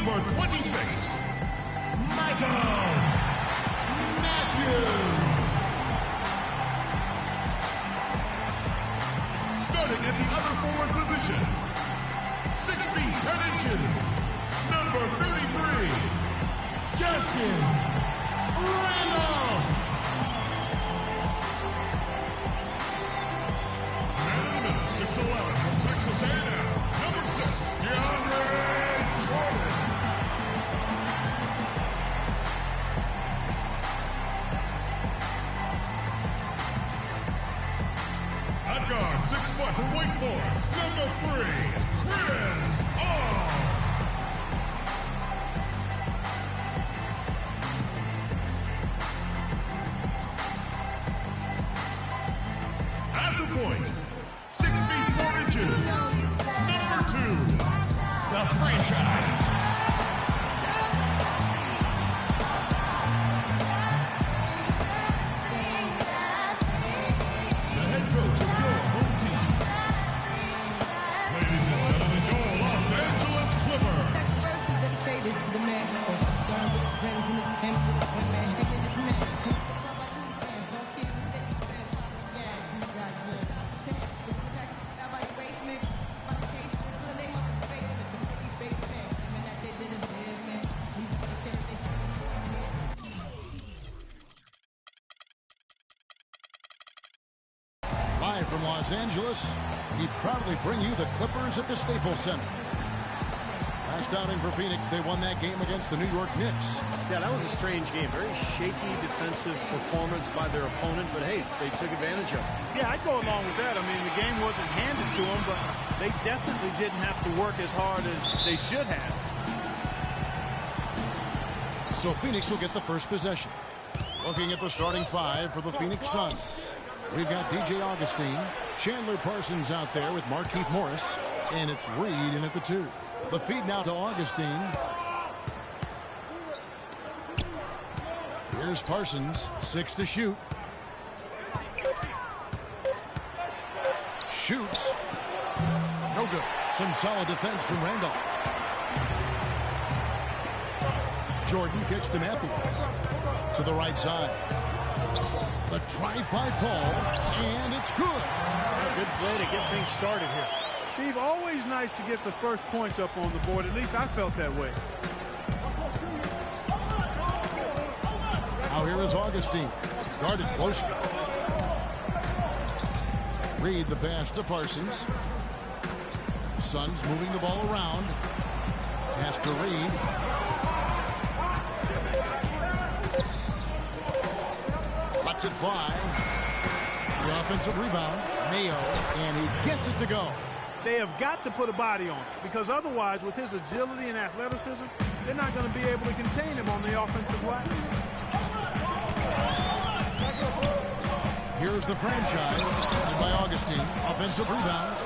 number 26, Michael Matthews. Starting at the other forward position, 6 feet 10 inches, number 33, Justin Randolph. Man in the middle, 6'11", from Texas A&M, number 6, DeAndre Jordan. At guard, 6 foot from Wake Forest, number 3, Chris Paul. At the point, 6 feet 4 inches, number 2, the franchise. The head coach of your home team. Ladies and gentlemen, your Los Angeles Clippers. Sex verse is dedicated to the man who's concerned with his friends and his temps and his women. Him and his men. The club I do fans don't care who they defend. Yeah, you guys listen. With the pack out by your basement, by the casement, till they mother's basement. Some pretty face man, claiming that they didn't live, man. We carry their children to a man. Live from Los Angeles, we proudly bring you the Clippers at the Staples Center. Last outing for Phoenix, they won that game against the New York Knicks. Yeah, that was a strange game. Very shaky defensive performance by their opponent, but hey, they took advantage of it. Yeah, I'd go along with that. I mean, the game wasn't handed to them, but they definitely didn't have to work as hard as they should have. So Phoenix will get the first possession. Looking at the starting 5 for the Phoenix Suns. We've got DJ Augustine, Chandler Parsons out there with Markieff Morris, and it's Reed in at the 2. The feed now to Augustine. Here's Parsons, 6 to shoot. Shoots. No good. Some solid defense from Randolph. Jordan kicks to Matthews. To the right side. The drive by Paul, and it's good. A good play to get things started here. Steve, always nice to get the first points up on the board. At least I felt that way. Now here is Augustine. Guarded closely. Reed the pass to Parsons. Suns moving the ball around. Pass to Reed. Lets it fly. The offensive rebound. Mayo, and he gets it to go. They have got to put a body on it, because otherwise, with his agility and athleticism, they're not going to be able to contain him on the offensive glass. Here's the franchise, led by Augustine. Offensive rebound.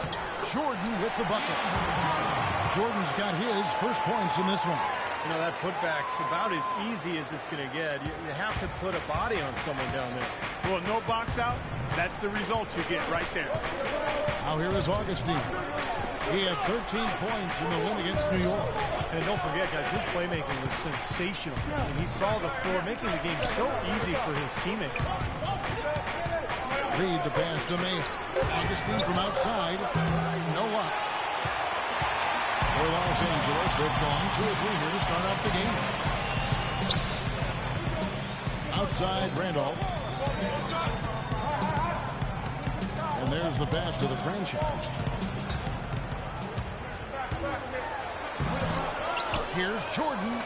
Jordan with the bucket. Jordan's got his first points in this one. You know, that putback's about as easy as it's going to get. You have to put a body on someone down there. Well, no box out, that's the result you get right there. Now here is Augustine. He had 13 points in the win against New York. And don't forget, guys, his playmaking was sensational. And he saw the floor, making the game so easy for his teammates. Reed the pass to May. Augustine from outside. No luck. For Los Angeles, they've gone 2 or 3 here to start off the game. Outside, Randolph. And there's the pass to the franchise. Here's Jordan.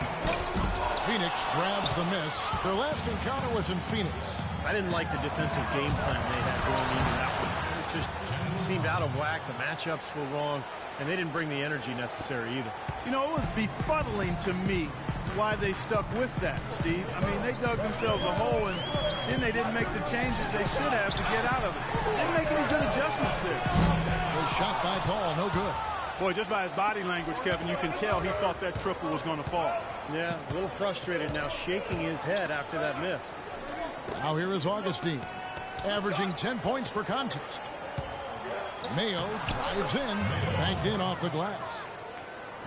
Phoenix grabs the miss. Their last encounter was in Phoenix. I didn't like the defensive game plan they had going into that one. It just seemed out of whack. The matchups were wrong, and they didn't bring the energy necessary either. You know, it was befuddling to me why they stuck with that, Steve. I mean, they dug themselves a hole, and then they didn't make the changes they should have to get out of it. They didn't make any good adjustments there. The shot by Paul, no good. Boy, just by his body language, Kevin, you can tell he thought that triple was going to fall. Yeah, a little frustrated now, shaking his head after that miss. Now here is Augustine, averaging 10 points per contest. Mayo drives in, banked in off the glass.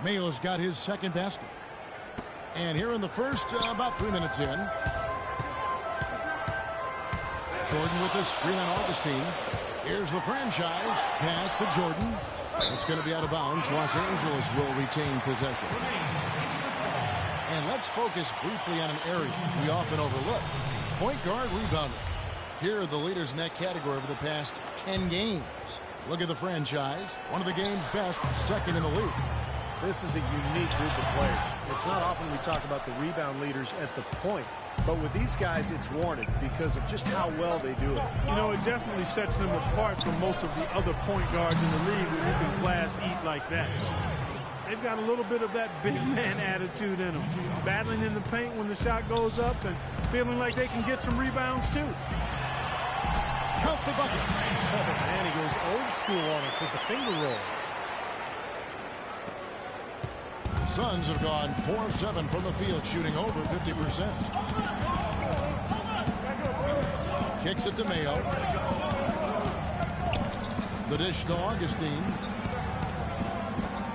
Mayo's got his second basket. And here in the first, about 3 minutes in. Jordan with the screen on Augustine. Here's the franchise pass to Jordan. It's going to be out of bounds. Los Angeles will retain possession. And let's focus briefly on an area we often overlook. Point guard rebounder. Here are the leaders in that category over the past 10 games. Look at the franchise. One of the game's best, second in the league. This is a unique group of players. It's not often we talk about the rebound leaders at the point, but with these guys, it's warranted because of just how well they do it. You know, it definitely sets them apart from most of the other point guards in the league when you can class eat like that. They've got a little bit of that big man attitude in them. Battling in the paint when the shot goes up and feeling like they can get some rebounds too. Count the bucket. Man, he goes old school on us with the finger roll. The Suns have gone 4-7 from the field, shooting over 50%. Kicks it to Mayo. The dish to Augustine.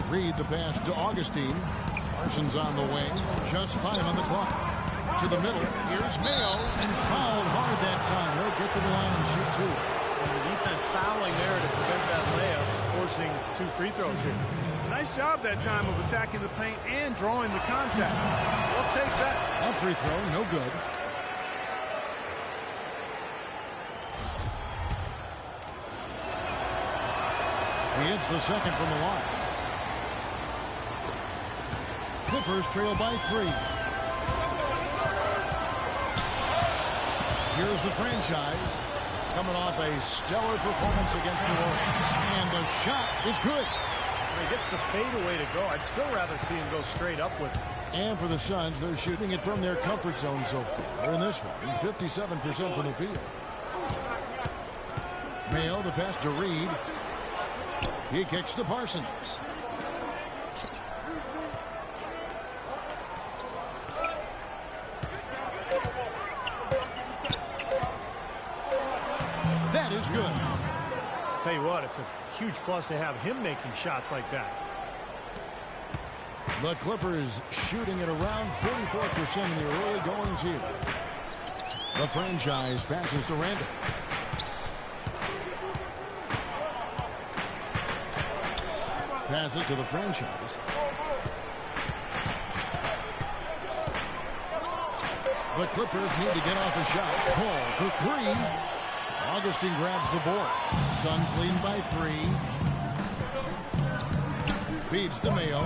Reed the pass to Augustine. Parsons on the wing. Just 5 on the clock. To the middle. Here's Mayo. And fouled hard that time. He'll get to the line and shoot 2. And the defense fouling there to prevent that layup, forcing 2 free throws here. Nice job that time of attacking the paint and drawing the contact. We'll take that. That free throw, no good. He hits the second from the line. Clippers trail by 3. Here's the franchise coming off a stellar performance against New Orleans. And the shot is good. When he gets the fadeaway to go, I'd still rather see him go straight up with it. And for the Suns, they're shooting it from their comfort zone so far. In this one, 57% from the field. Mayo, the pass to Reed. He kicks to Parsons. That is good. Tell you what, it's a huge plus to have him making shots like that. The Clippers shooting at around 44% in the early goings here. The franchise passes to Randall. Pass it to the franchise. The Clippers need to get off a shot. Call for 3. Augustine grabs the board. Suns leading by 3. Feeds to Mayo.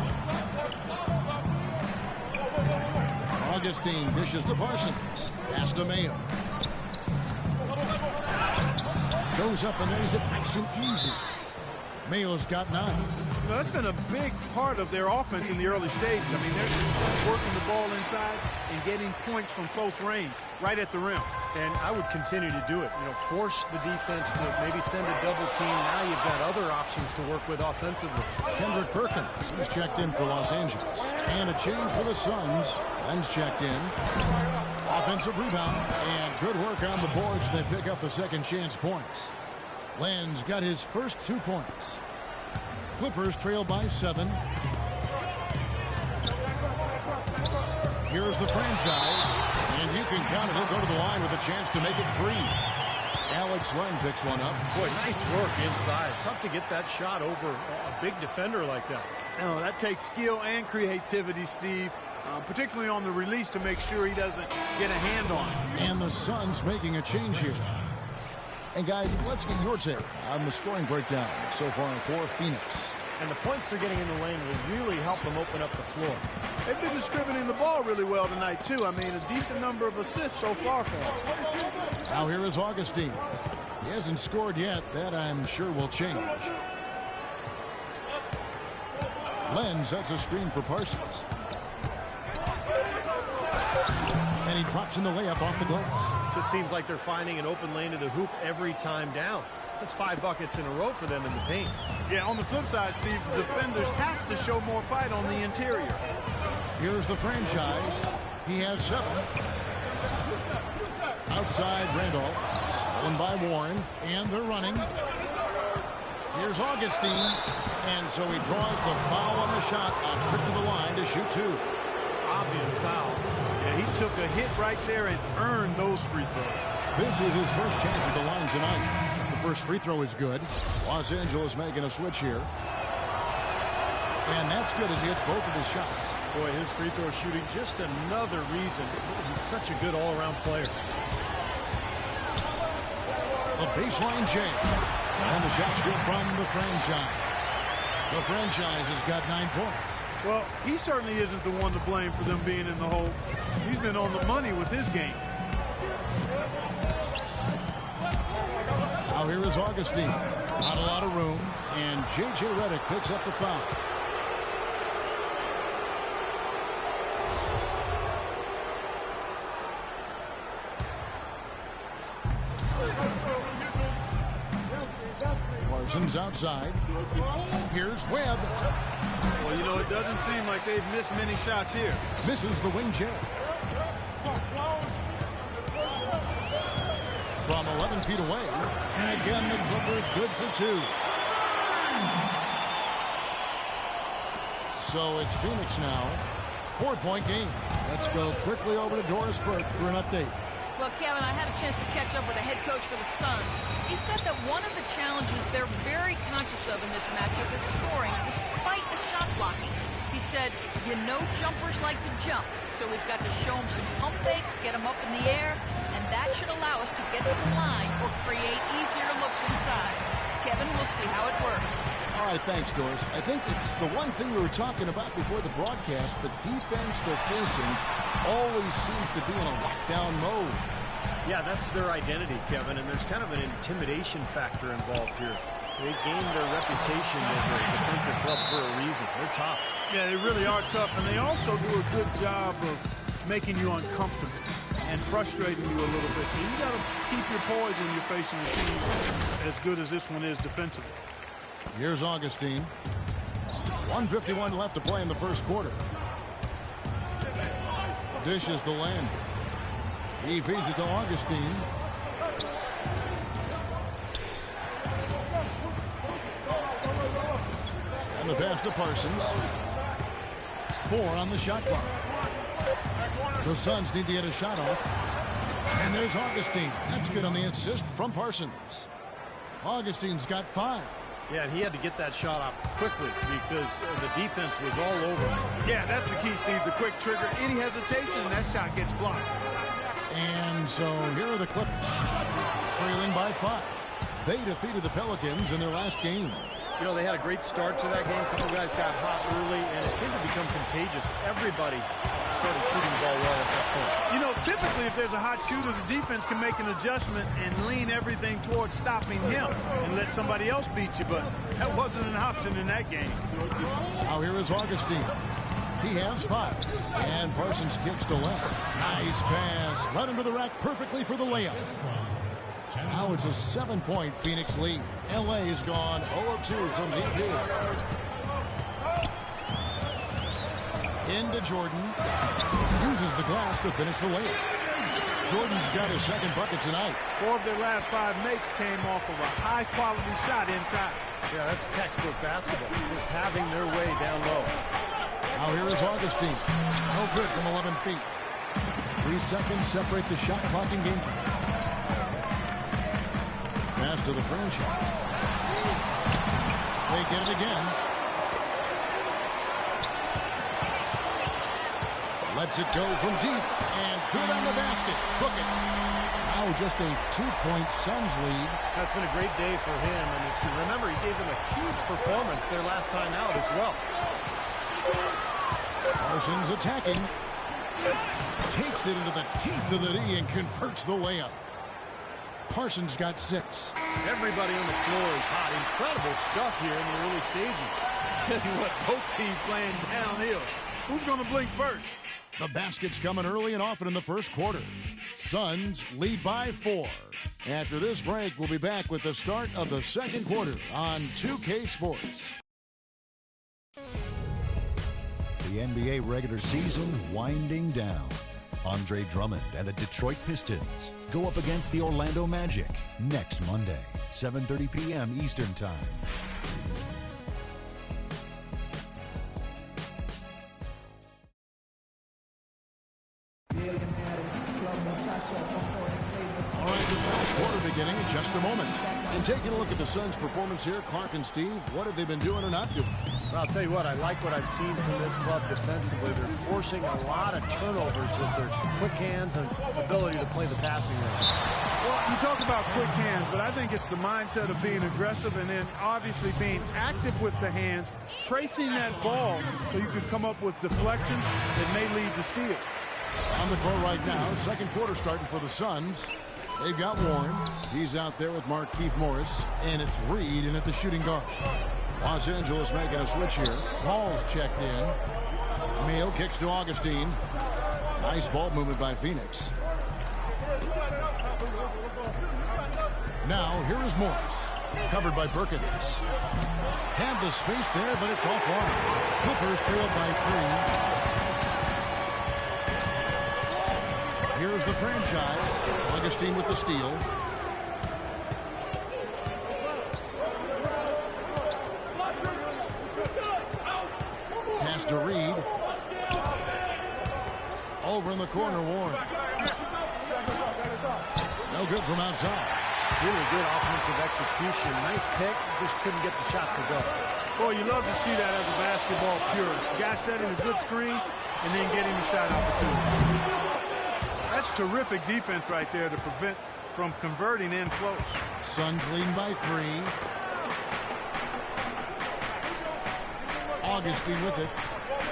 Augustine dishes to Parsons. Pass to Mayo. Goes up and lays it nice and easy. Mayo's got 9. Well, that's been a big part of their offense in the early stages. I mean, they're just working the ball inside and getting points from close range, right at the rim. And I would continue to do it. You know, force the defense to maybe send a double team. Now you've got other options to work with offensively. Kendrick Perkins is checked in for Los Angeles. And a change for the Suns. Len's checked in. Offensive rebound. And good work on the boards. They pick up the second chance points. Len's got his first 2 points. Clippers trail by 7. Here's the franchise. And you can count it. He'll go to the line with a chance to make it 3. Alex Len picks one up. Boy, nice work inside. Tough to get that shot over a big defender like that. No, that takes skill and creativity, Steve, particularly on the release to make sure he doesn't get a hand on it. And the Suns making a change here. And guys, let's get your take on the scoring breakdown so far for Phoenix. And the points they're getting in the lane will really help them open up the floor. They've been distributing the ball really well tonight, too. I mean, a decent number of assists so far for them. Now here is Augustine. He hasn't scored yet. That, I'm sure, will change. Len sets a screen for Parsons. And he drops in the layup off the glass. Just seems like they're finding an open lane to the hoop every time down. That's 5 buckets in a row for them in the paint. Yeah, on the flip side, Steve, the defenders have to show more fight on the interior. Here's the franchise. He has 7. Outside Randolph. Stolen by Warren. And they're running. Here's Augustine. And so he draws the foul on the shot. A trip to the line to shoot 2. obvious foul. Yeah, he took a hit right there and earned those free throws. This is his first chance at the line tonight. The first free throw is good. Los Angeles making a switch here. And that's good as he hits both of his shots. Boy, his free throw shooting, just another reason he's such a good all-around player. A baseline jam. And the shot still from the franchise. The franchise has got 9 points. Well, he certainly isn't the one to blame for them being in the hole. He's been on the money with his game. Now here is Augustine. Not a lot of room. And J.J. Redick picks up the foul. Parsons outside. Here's Webb. Well, you know, it doesn't seem like they've missed many shots here. Misses the wing chair. From 11 feet away. And again, the Clippers good for 2. So it's Phoenix now. 4-point game. Let's go quickly over to Doris Burke for an update. Well, Kevin, I had a chance to catch up with the head coach for the Suns. He said that one of the challenges they're very conscious of in this matchup is scoring, despite the shot blocking. He said, you know jumpers like to jump, so we've got to show them some pump fakes, get them up in the air, and that should allow us to get to the line or create easier looks inside. Kevin, we'll see how it works. All right, thanks, Doris. I think it's the one thing we were talking about before the broadcast. The defense they're facing always seems to be in a lockdown mode. Yeah, that's their identity, Kevin, and there's kind of an intimidation factor involved here. They gained their reputation as a defensive club for a reason. They're tough. Yeah, they really are tough, and they also do a good job of making you uncomfortable and frustrating you a little bit. So you got to keep your poise when you're facing a team as good as this one is defensively. Here's Augustine. 1:51 left to play in the first quarter. Dishes to Land. He feeds it to Augustine. And the pass to Parsons. 4 on the shot clock. The Suns need to get a shot off. And there's Augustine. That's good on the assist from Parsons. Augustine's got 5. Yeah, and he had to get that shot off quickly because the defense was all over him. Yeah, that's the key, Steve. The quick trigger. Any hesitation, and that shot gets blocked. And so here are the Clippers, trailing by 5. They defeated the Pelicans in their last game. You know, they had a great start to that game. A couple guys got hot early, and it seemed to become contagious. Everybody started shooting the ball well at that point. You know, typically if there's a hot shooter, the defense can make an adjustment and lean everything towards stopping him and let somebody else beat you, but that wasn't an option in that game. Now here is Augustine. He has 5. And Parsons kicks to left. Nice pass. Right into the rack perfectly for the layup. Now it's a 7-point Phoenix lead. L.A. has gone 0 of 2 from deep here. Into Jordan. Uses the glass to finish the layup. Jordan's got his second bucket tonight. 4 of their last 5 makes came off of a high-quality shot inside. Yeah, that's textbook basketball. Just having their way down low. Now here is Augustine. No good from 11 feet. 3 seconds separate the shot clock and game. Pass to the franchise. They get it again. Lets it go from deep. And good on the basket. Book it. Now just a 2-point Suns lead. That's been a great day for him. And if you remember, he gave them a huge performance their last time out as well. Parsons attacking. Takes it into the teeth of the D and converts the layup. Parsons got 6. Everybody on the floor is hot. Incredible stuff here in the early stages. Tell you what, both teams playing downhill. Who's going to blink first? The basket's coming early and often in the first quarter. Suns lead by 4. After this break, we'll be back with the start of the second quarter on 2K Sports. The NBA regular season winding down. Andre Drummond and the Detroit Pistons go up against the Orlando Magic next Monday, 7:30 p.m. Eastern Time. All right, the fourth quarter beginning in just a moment. And taking a look at the Suns' performance here, Clark and Steve, what have they been doing or not doing? Well, I'll tell you what, I like what I've seen from this club defensively. They're forcing a lot of turnovers with their quick hands and ability to play the passing game. Well, you talk about quick hands, but I think it's the mindset of being aggressive and then obviously being active with the hands, tracing that ball so you can come up with deflections that may lead to steals. On the court right now, second quarter starting for the Suns. They've got Warren. He's out there with Markieff Morris, and it's Reed in at the shooting guard. Los Angeles making a switch here. Paul's checked in. Meehl kicks to Augustine. Nice ball movement by Phoenix. Now, here is Morris. Covered by Perkins. Had the space there, but it's offline. Clippers trailed by 3. Here's the franchise. Augustine with the steal. Pass to Reed. Over in the corner, Warren. No good from outside. Really good offensive execution. Nice pick. Just couldn't get the shot to go. Boy, you love to see that as a basketball purist. Guy setting a good screen and then getting the shot opportunity. That's terrific defense right there to prevent from converting in close. Suns leading by 3. Augustine with it.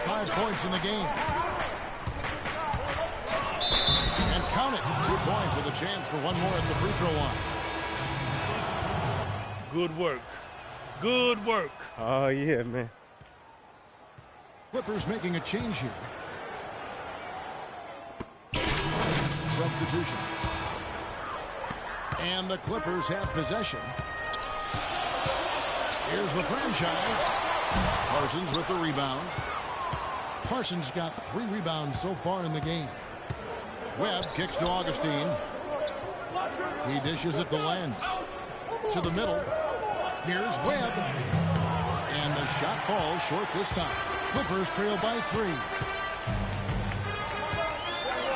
5 points in the game. And count it. 2 points with a chance for one more at the free throw line. Good work. Good work. Oh, yeah, man. Clippers making a change here. Substitution. And the Clippers have possession. Here's the franchise. Parsons with the rebound. Parsons got 3 rebounds so far in the game. Webb kicks to Augustine. He dishes it to Land. To the middle. Here's Webb. And the shot falls short this time. Clippers trail by 3.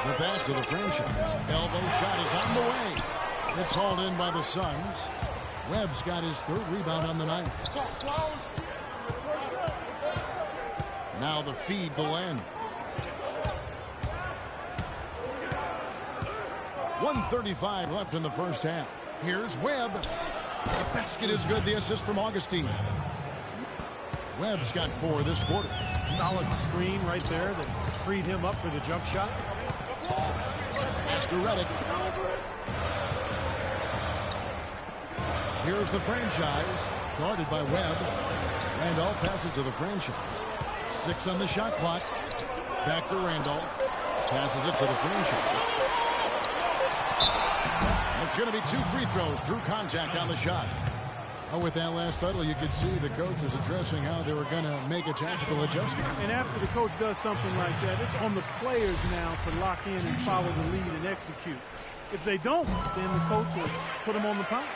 The pass to the franchise. Elbow shot is on the way. It's hauled in by the Suns. Webb's got his 3rd rebound on the night. Now the feed to Land. 1:35 left in the first half. Here's Webb. The basket is good. The assist from Augustine. Webb's got 4 this quarter. Solid screen right there that freed him up for the jump shot. Pass to Redick. Here's the franchise. Guarded by Webb. Randolph passes to the franchise. 6 on the shot clock. Back to Randolph. Passes it to the franchise. It's going to be 2 free throws. Drew contact on the shot. Oh, with that last huddle, you could see the coach was addressing how they were going to make a tactical adjustment. And after the coach does something like that, it's on the players now to lock in and follow the lead and execute. If they don't, then the coach will put them on the pump.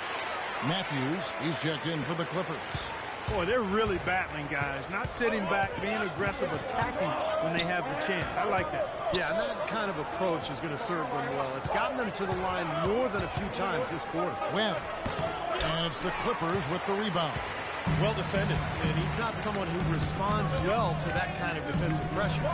Matthews, he's checked in for the Clippers. Boy, they're really battling, guys. Not sitting back, being aggressive, attacking when they have the chance. I like that. Yeah, and that kind of approach is going to serve them well. It's gotten them to the line more than a few times this quarter. Webb. And it's the Clippers with the rebound. Well defended, and he's not someone who responds well to that kind of defensive pressure.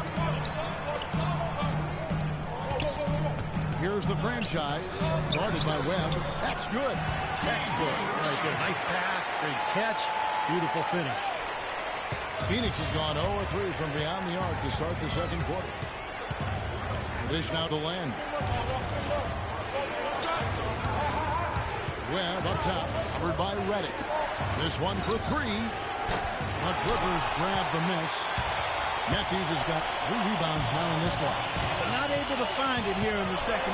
Here's the franchise. Guarded by Webb. That's good. Textbook right there. Nice pass, great catch, beautiful finish. Phoenix has gone 0-3 from beyond the arc to start the second quarter. The dish now to Land. Webb up top, covered by Redick. This one for 3. The Clippers grab the miss. Matthews has got 3 rebounds now in this one. Not able to find it here in the second.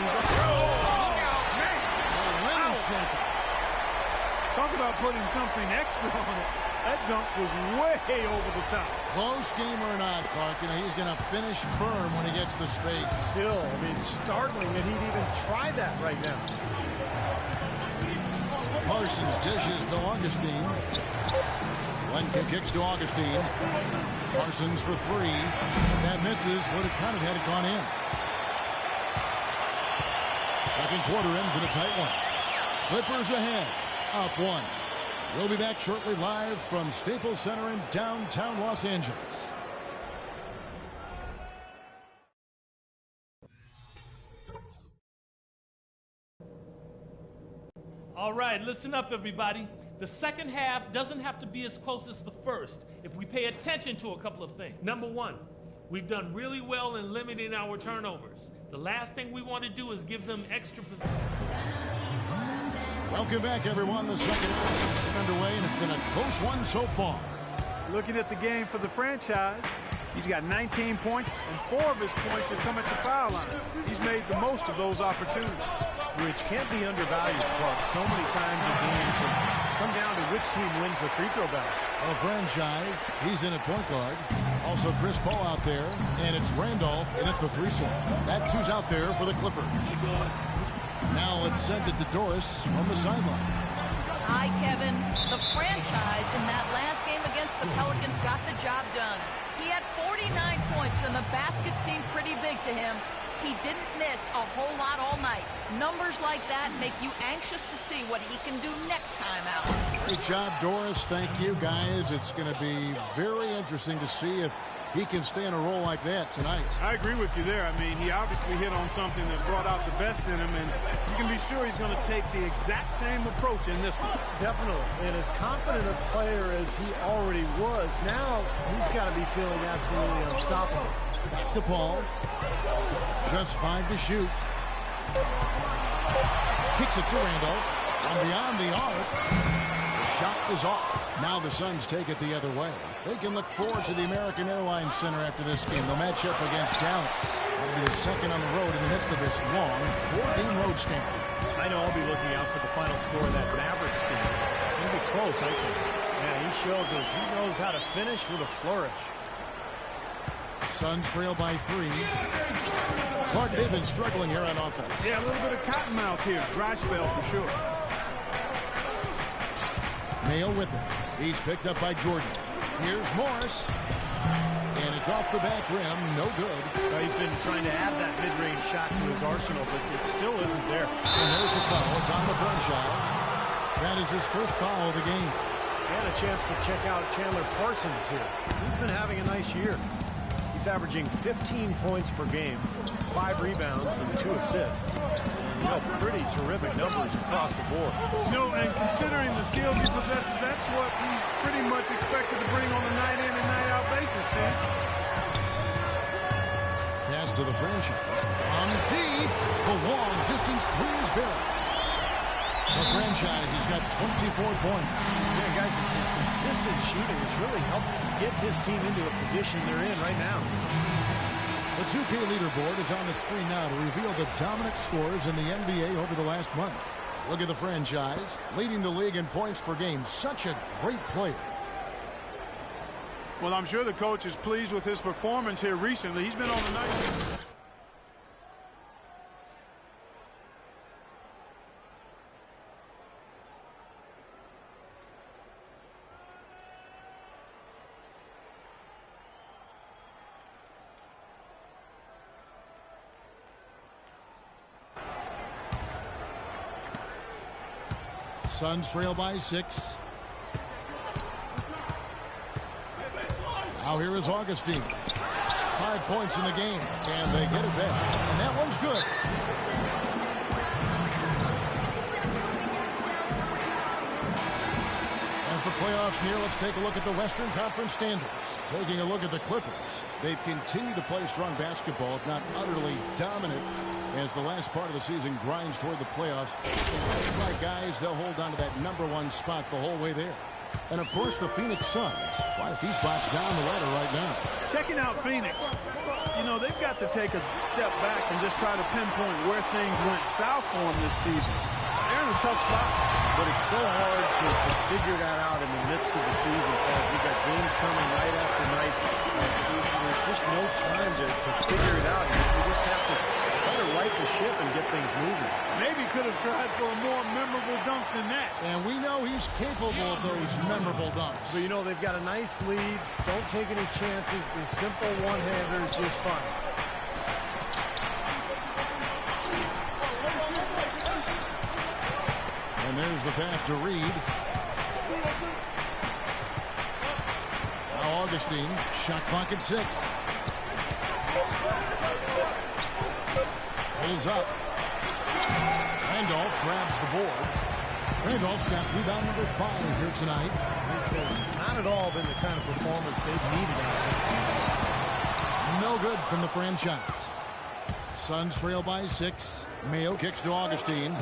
Talk about putting something extra on it. That dunk was way over the top. Close game or not, Clark, he's going to finish firm when he gets the space. Still, I mean, startling that he'd even try that right now. Parsons dishes to Augustine. Lenka kicks to Augustine. Parsons for 3. That misses. Would have kind of had it gone in. Second quarter ends in a tight one. Clippers ahead, up 1. We'll be back shortly live from Staples Center in downtown Los Angeles. All right, listen up, everybody. The second half doesn't have to be as close as the first if we pay attention to a couple of things. Number one, we've done really well in limiting our turnovers. The last thing we want to do is give them extra possession. Welcome back, everyone. The second half is underway, and it's been a close one so far. Looking at the game for the franchise, he's got 19 points, and 4 of his points have come at the foul line. He's made the most of those opportunities. Which can't be undervalued, Clark. So many times a game to come down to which team wins the free throw battle. A franchise, he's in at point guard. Also Chris Paul out there, and it's Randolph in at the 3 slot. That's who's out there for the Clippers. Now let's send it to Doris from the sideline. Hi, Kevin. The franchise in that last game against the Pelicans got the job done. He had 49 points, and the basket seemed pretty big to him. He didn't miss a whole lot all night. Numbers like that make you anxious to see what he can do next time out. Great job, Doris. Thank you, guys. It's going to be very interesting to see if he can stay in a role like that tonight. I agree with you there. I mean, he obviously hit on something that brought out the best in him, and you can be sure he's going to take the exact same approach in this one. Definitely. And as confident a player as he already was, now he's got to be feeling absolutely unstoppable. Back to Paul. Just 5 to shoot. Kicks it to Randolph. From beyond the arc. The shot is off. Now the Suns take it the other way. They can look forward to the American Airlines Center after this game. They'll match up against Dallas. That'll be the second on the road in the midst of this long 4-game road stand. I know I'll be looking out for the final score of that Mavericks game. It'll be close, I think. Yeah, he shows us he knows how to finish with a flourish. Suns trail by 3. Clark, they've been struggling here on offense. Yeah, a little bit of cottonmouth here. Dry spell for sure. Mail with it. He's picked up by Jordan. Here's Morris. And it's off the back rim. No good. He's been trying to add that mid-range shot to his arsenal, but it still isn't there. And there's the foul. It's on the franchise. That is his first foul of the game. And a chance to check out Chandler Parsons here. He's been having a nice year. He's averaging 15 points per game, 5 rebounds, and 2 assists. And, pretty terrific numbers across the board. And considering the skills he possesses, that's what he's pretty much expected to bring on a night-in and night-out basis, Steve. Pass to the franchise. On the deep. The long-distance 3 is buried. The franchise has got 24 points. Yeah, guys, it's his consistent shooting that's really helped get his team into the position they're in right now. The 2K leaderboard is on the screen now to reveal the dominant scores in the NBA over the last month. Look at the franchise, leading the league in points per game. Such a great player. Well, I'm sure the coach is pleased with his performance here recently. He's been on a nice... Suns trail by 6. Now here is Augustine. 5 points in the game, and they get it back. And that one's good. As the playoffs near, let's take a look at the Western Conference standings. Taking a look at the Clippers. They've continued to play strong basketball, if not utterly dominant, as the last part of the season grinds toward the playoffs. Like guys, they'll hold on to that #1 spot the whole way there. And, of course, the Phoenix Suns. Quite a few spots down the ladder right now. Checking out Phoenix, they've got to take a step back and just try to pinpoint where things went south for them this season. They're in a tough spot. But it's so hard to figure that out in the midst of the season. You've got games coming night after night. There's just no time to figure it out. You just have to try to right the ship and get things moving. Maybe could have tried for a more memorable dunk than that. And we know he's capable of those memorable dunks. But, they've got a nice lead. Don't take any chances. The simple one-hander is just fine. And there's the pass to Reed. Now Augustine, shot clock at 6. Pulls up. Randolph grabs the board. Randolph's got rebound number 5 here tonight. This has not at all been the kind of performance they've needed out of him. No good from the franchise. Suns trail by 6. Mayo kicks to Augustine.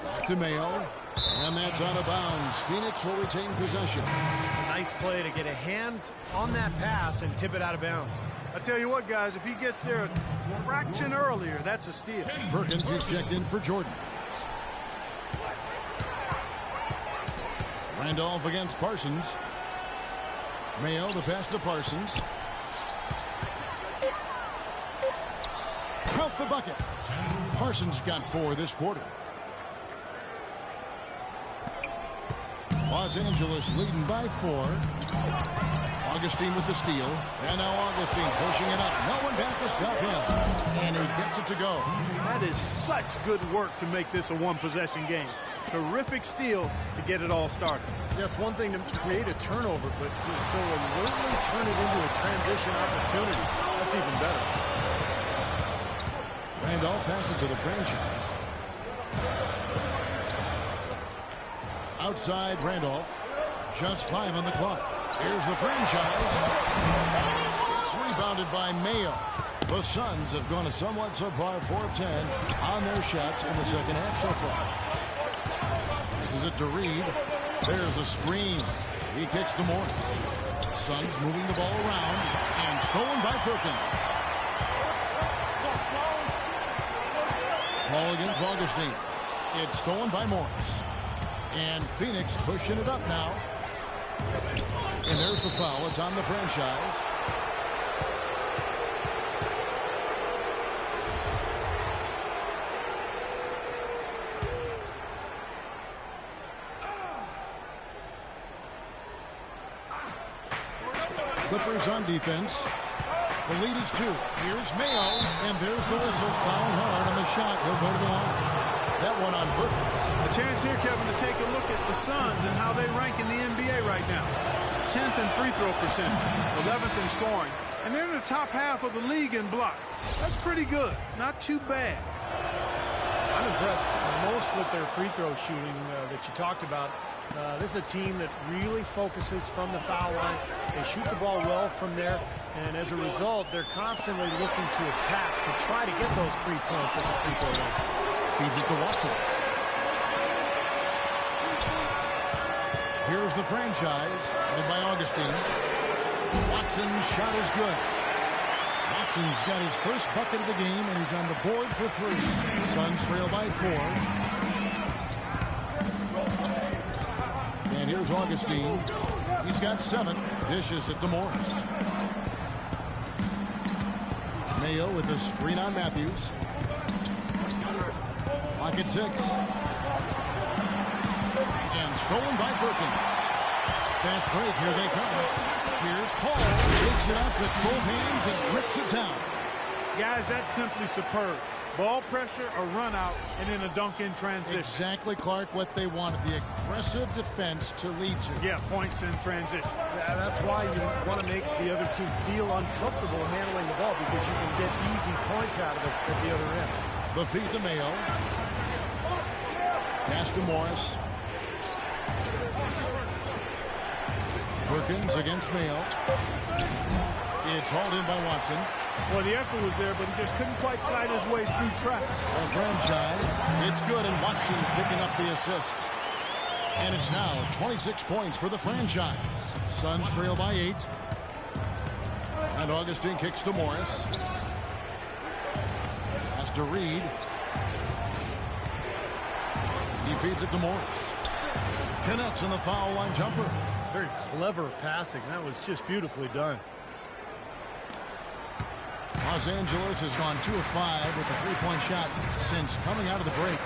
Back to Mayo. And that's out of bounds. Phoenix will retain possession. A nice play to get a hand on that pass and tip it out of bounds. I tell you what, guys, if he gets there a fraction earlier, that's a steal. Perkins is checked in for Jordan. Randolph against Parsons. Mayo, the pass to Parsons. Count the bucket. Parsons got 4 this quarter. Los Angeles leading by 4. Augustine with the steal. And now Augustine pushing it up. No one back to stop him. And he gets it to go. That is such good work to make this a one-possession game. Terrific steal to get it all started. Yeah, it's one thing to create a turnover, but to so alertly turn it into a transition opportunity, that's even better. Randolph passes to the franchise. Outside Randolph. Just 5 on the clock. Here's the franchise. It's rebounded by Mayo. The Suns have gone a somewhat subpar 4 of 10 on their shots in the second half so far. This is it to Reed. There's a screen. He kicks to Morris. Suns moving the ball around and stolen by Perkins. Ball against Augustine. It's stolen by Morris. And Phoenix pushing it up now. And there's the foul. It's on the franchise. Clippers on defense. The lead is 2. Here's Mayo, and there's the whistle. Foul hard on the shot. He'll go to the line. That one on purpose. A chance here, Kevin, to take a look at the Suns and how they rank in the NBA right now. 10th in free throw percentage, 11th in scoring, and they're in the top half of the league in blocks. That's pretty good. Not too bad. I'm impressed most with their free throw shooting that you talked about. This is a team that really focuses from the foul line. They shoot the ball well from there, and as a result, they're constantly looking to attack to try to get those 3 points at the free throw line. Feeds it to Watson. Here's the franchise, led by Augustine. Watson's shot is good. Watson's got his first bucket of the game, and he's on the board for 3. Suns trail by 4. And here's Augustine. He's got 7. Dishes it to Morris. Mayo with the screen on Matthews. Clock at 6. And stolen by Perkins. Fast break, here they come. Here's Paul. Takes it up with both hands and rips it down. Guys, that's simply superb. Ball pressure, a run out, and then a dunk in transition. Exactly, Clark, what they wanted. The aggressive defense to lead to. Yeah, points in transition. Yeah, that's why you want to make the other team feel uncomfortable handling the ball, because you can get easy points out of it at the other end. The feed to Mayo. Pass to Morris. Perkins against Mayo. It's hauled in by Watson. Well, the effort was there, but he just couldn't quite fight his way through traffic. The franchise. It's good, and Watson's picking up the assists. And it's now 26 points for the franchise. Suns trail by 8. And Augustine kicks to Morris. Pass to Reed. He feeds it to Morris. Connects on the foul line jumper. Very clever passing. That was just beautifully done. Los Angeles has gone 2 of 5 with a 3-point shot since coming out of the break.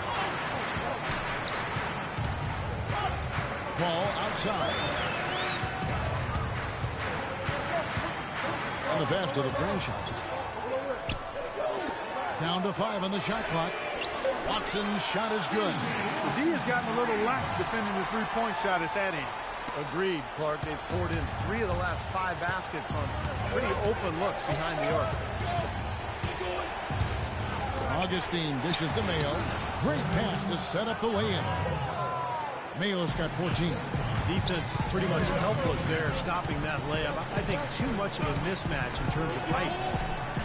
Ball outside. And the pass to the franchise. Down to 5 on the shot clock. Watson's shot is good. The D has gotten a little lax defending the three-point shot at that end. Agreed, Clark. They've poured in 3 of the last 5 baskets on pretty open looks behind the arc. Augustine dishes to Mayo. Great pass to set up the lay-in. Mayo's got 14. Defense pretty much helpless there, stopping that layup. I think too much of a mismatch in terms of height.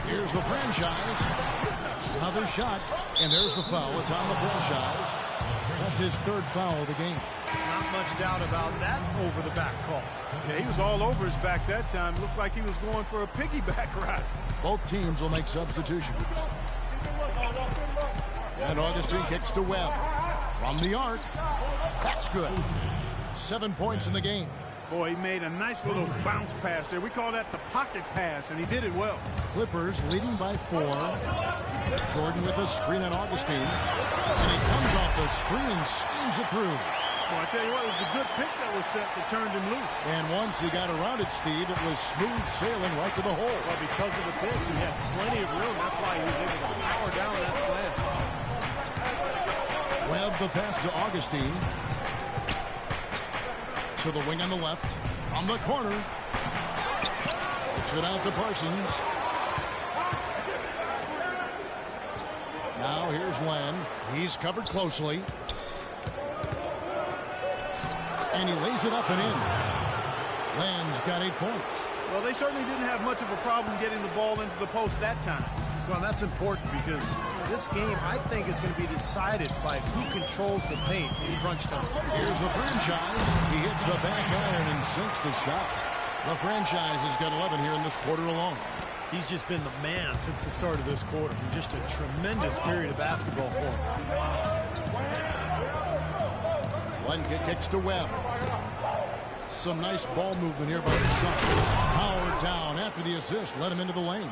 Here's the franchise. Another shot, and there's the foul. It's on the franchise. That's his 3rd foul of the game. Not much doubt about that over-the-back call. Yeah, he was all over his back that time. Looked like he was going for a piggyback ride. Both teams will make substitutions. And Augustine kicks to Webb. From the arc. That's good. 7 points in the game. Boy, he made a nice little bounce pass there. We call that the pocket pass, and he did it well. Clippers leading by 4. Jordan with a screen on Augustine. And he comes off the screen and slams it through. Well, I tell you what, it was the good pick that was set that turned him loose. And once he got around it, Steve, it was smooth sailing right to the hole. Well, because of the pick, he had plenty of room. That's why he was able to power down that slam. Webb the pass to Augustine. To the wing on the left. From the corner. Puts it out to Parsons. Now here's Len. He's covered closely. And he lays it up and in. Len's got 8 points. Well, they certainly didn't have much of a problem getting the ball into the post that time. Well, that's important because this game, I think, is going to be decided by who controls the paint in crunch time. Here's the franchise. He hits the back iron and sinks the shot. The franchise has got 11 here in this quarter alone. He's just been the man since the start of this quarter. Just a tremendous period of basketball for him. Len kicks to Webb. Some nice ball movement here by the Suns. Powered down after the assist. Let him into the lane.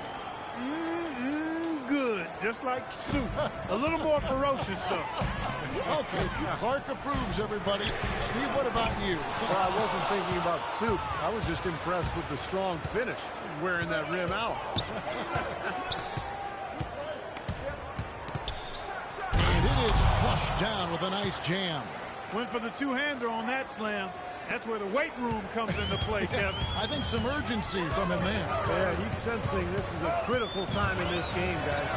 Good. Just like soup. A little more ferocious, though. Okay. Clark approves, everybody. Steve, what about you? Well, I wasn't thinking about soup. I was just impressed with the strong finish. Wearing that rim out. And it is flushed down with a nice jam. Went for the two-hander on that slam. That's where the weight room comes into play, Kevin. I think some urgency from him there. Yeah, he's sensing this is a critical time in this game, guys.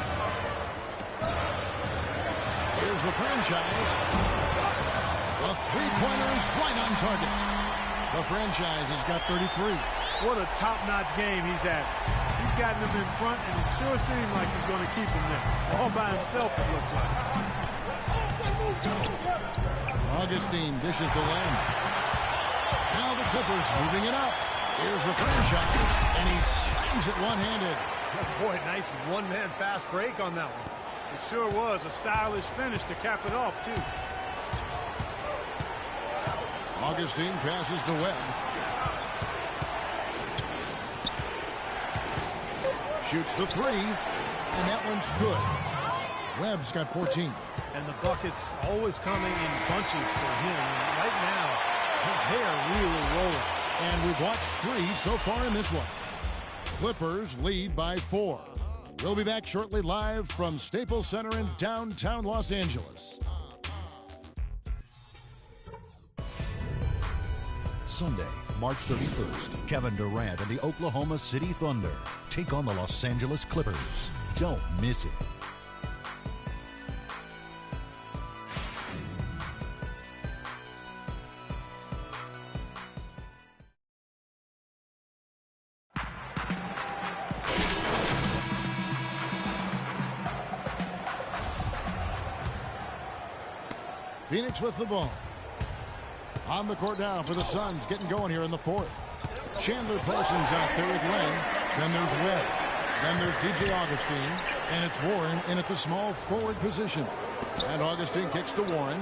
Here's the franchise. The three-pointer is right on target. The franchise has got 33. What a top-notch game he's had. He's gotten him in front, and it sure seems like he's going to keep him there. All by himself, it looks like. Augustine dishes to Len. Now the Clippers moving it up. Here's the franchise, and he slams it one-handed. Oh boy, nice one-man fast break on that one. It sure was a stylish finish to cap it off, too. Augustine passes to Webb. Shoots the three, and that one's good. Webb's got 14. And the buckets always coming in bunches for him. And right now, they are really rolling. And we've watched 3 so far in this one. Clippers lead by 4. We'll be back shortly live from Staples Center in downtown Los Angeles. Sunday, March 31st, Kevin Durant and the Oklahoma City Thunder take on the Los Angeles Clippers. Don't miss it. Phoenix with the ball. On the court now for the Suns, getting going here in the 4th. Chandler Parsons out there with Len. Then there's Webb. Then there's DJ Augustine. And it's Warren in at the small forward position. And Augustine kicks to Warren.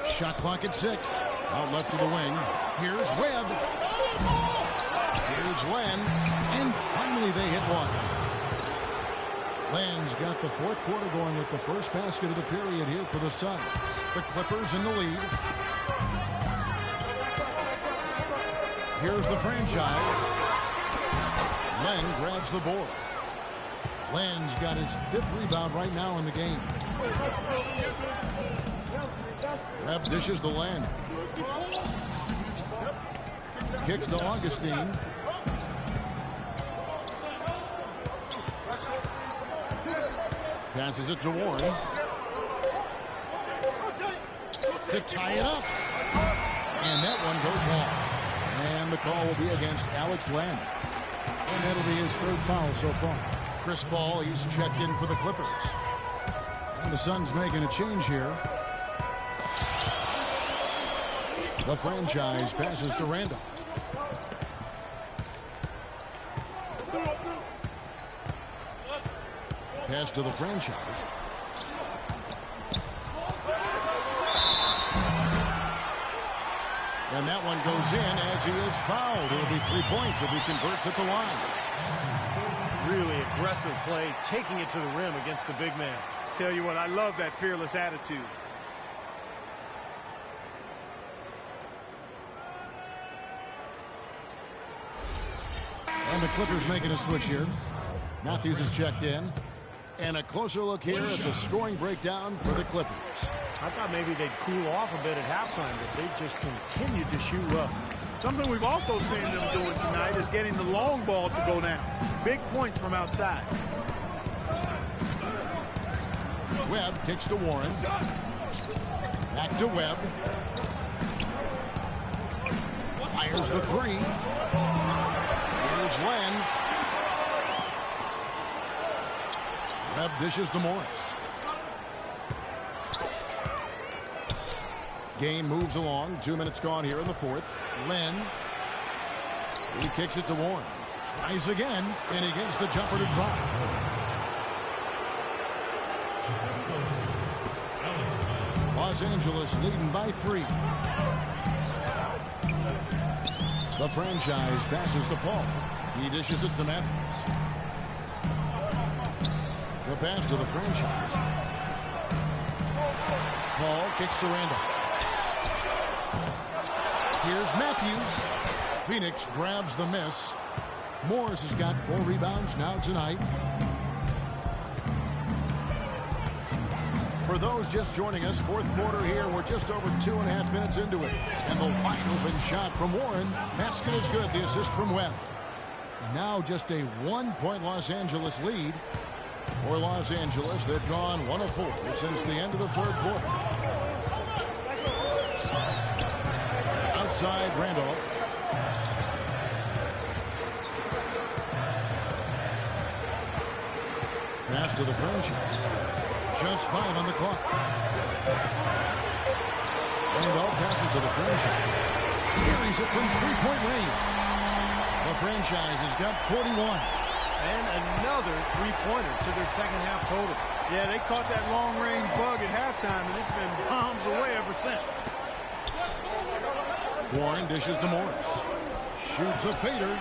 Shot clock at 6. Out left to the wing. Here's Webb. Here's Len. And finally they hit one. Len's got the 4th quarter going with the first basket of the period here for the Suns. The Clippers in the lead. Here's the franchise. Len grabs the board. Len's got his 5th rebound right now in the game. Webb dishes to Len. Kicks to Augustine. Passes it to Warren. To tie it up. And that one goes long. And the call will be against Alex Len. And that'll be his 3rd foul so far. Chris Paul, he's checked in for the Clippers. And the Suns making a change here. The franchise passes to Randolph. Pass to the franchise. And that one goes in as he is fouled. It'll be 3 points if he converts at the line. Really aggressive play, taking it to the rim against the big man. Tell you what, I love that fearless attitude. And the Clippers making a switch here. Matthews is checked in. And a closer look here at the scoring breakdown for the Clippers. I thought maybe they'd cool off a bit at halftime, but they just continued to shoot well. Something we've also seen them doing tonight is getting the long ball to go down. Big points from outside. Webb kicks to Warren. Back to Webb. Fires the 3. Here's Len. Webb dishes to Morris. Game moves along. 2 minutes gone here in the 4th. Len. He kicks it to Warren. Tries again, and he gets the jumper to drop. Los Angeles leading by 3. The franchise passes to Paul. He dishes it to Matthews. The pass to the franchise. Paul kicks to Randolph. Here's Matthews. Phoenix grabs the miss. Morris has got 4 rebounds now tonight. For those just joining us, 4th quarter here. We're just over 2.5 minutes into it. And the wide open shot from Warren. Maskin is good. The assist from Webb. And now just a 1-point Los Angeles lead. For Los Angeles, they've gone 1 of 4 since the end of the 3rd quarter. Outside Randolph. Pass to the franchise. Just 5 on the clock. Randolph passes to the franchise. Carries it from 3-point range. The franchise has got 41. And another 3-pointer to their 2nd half total. Yeah, they caught that long-range bug at halftime, and it's been bombs away ever since. Warren dishes to Morris. Shoots a fader.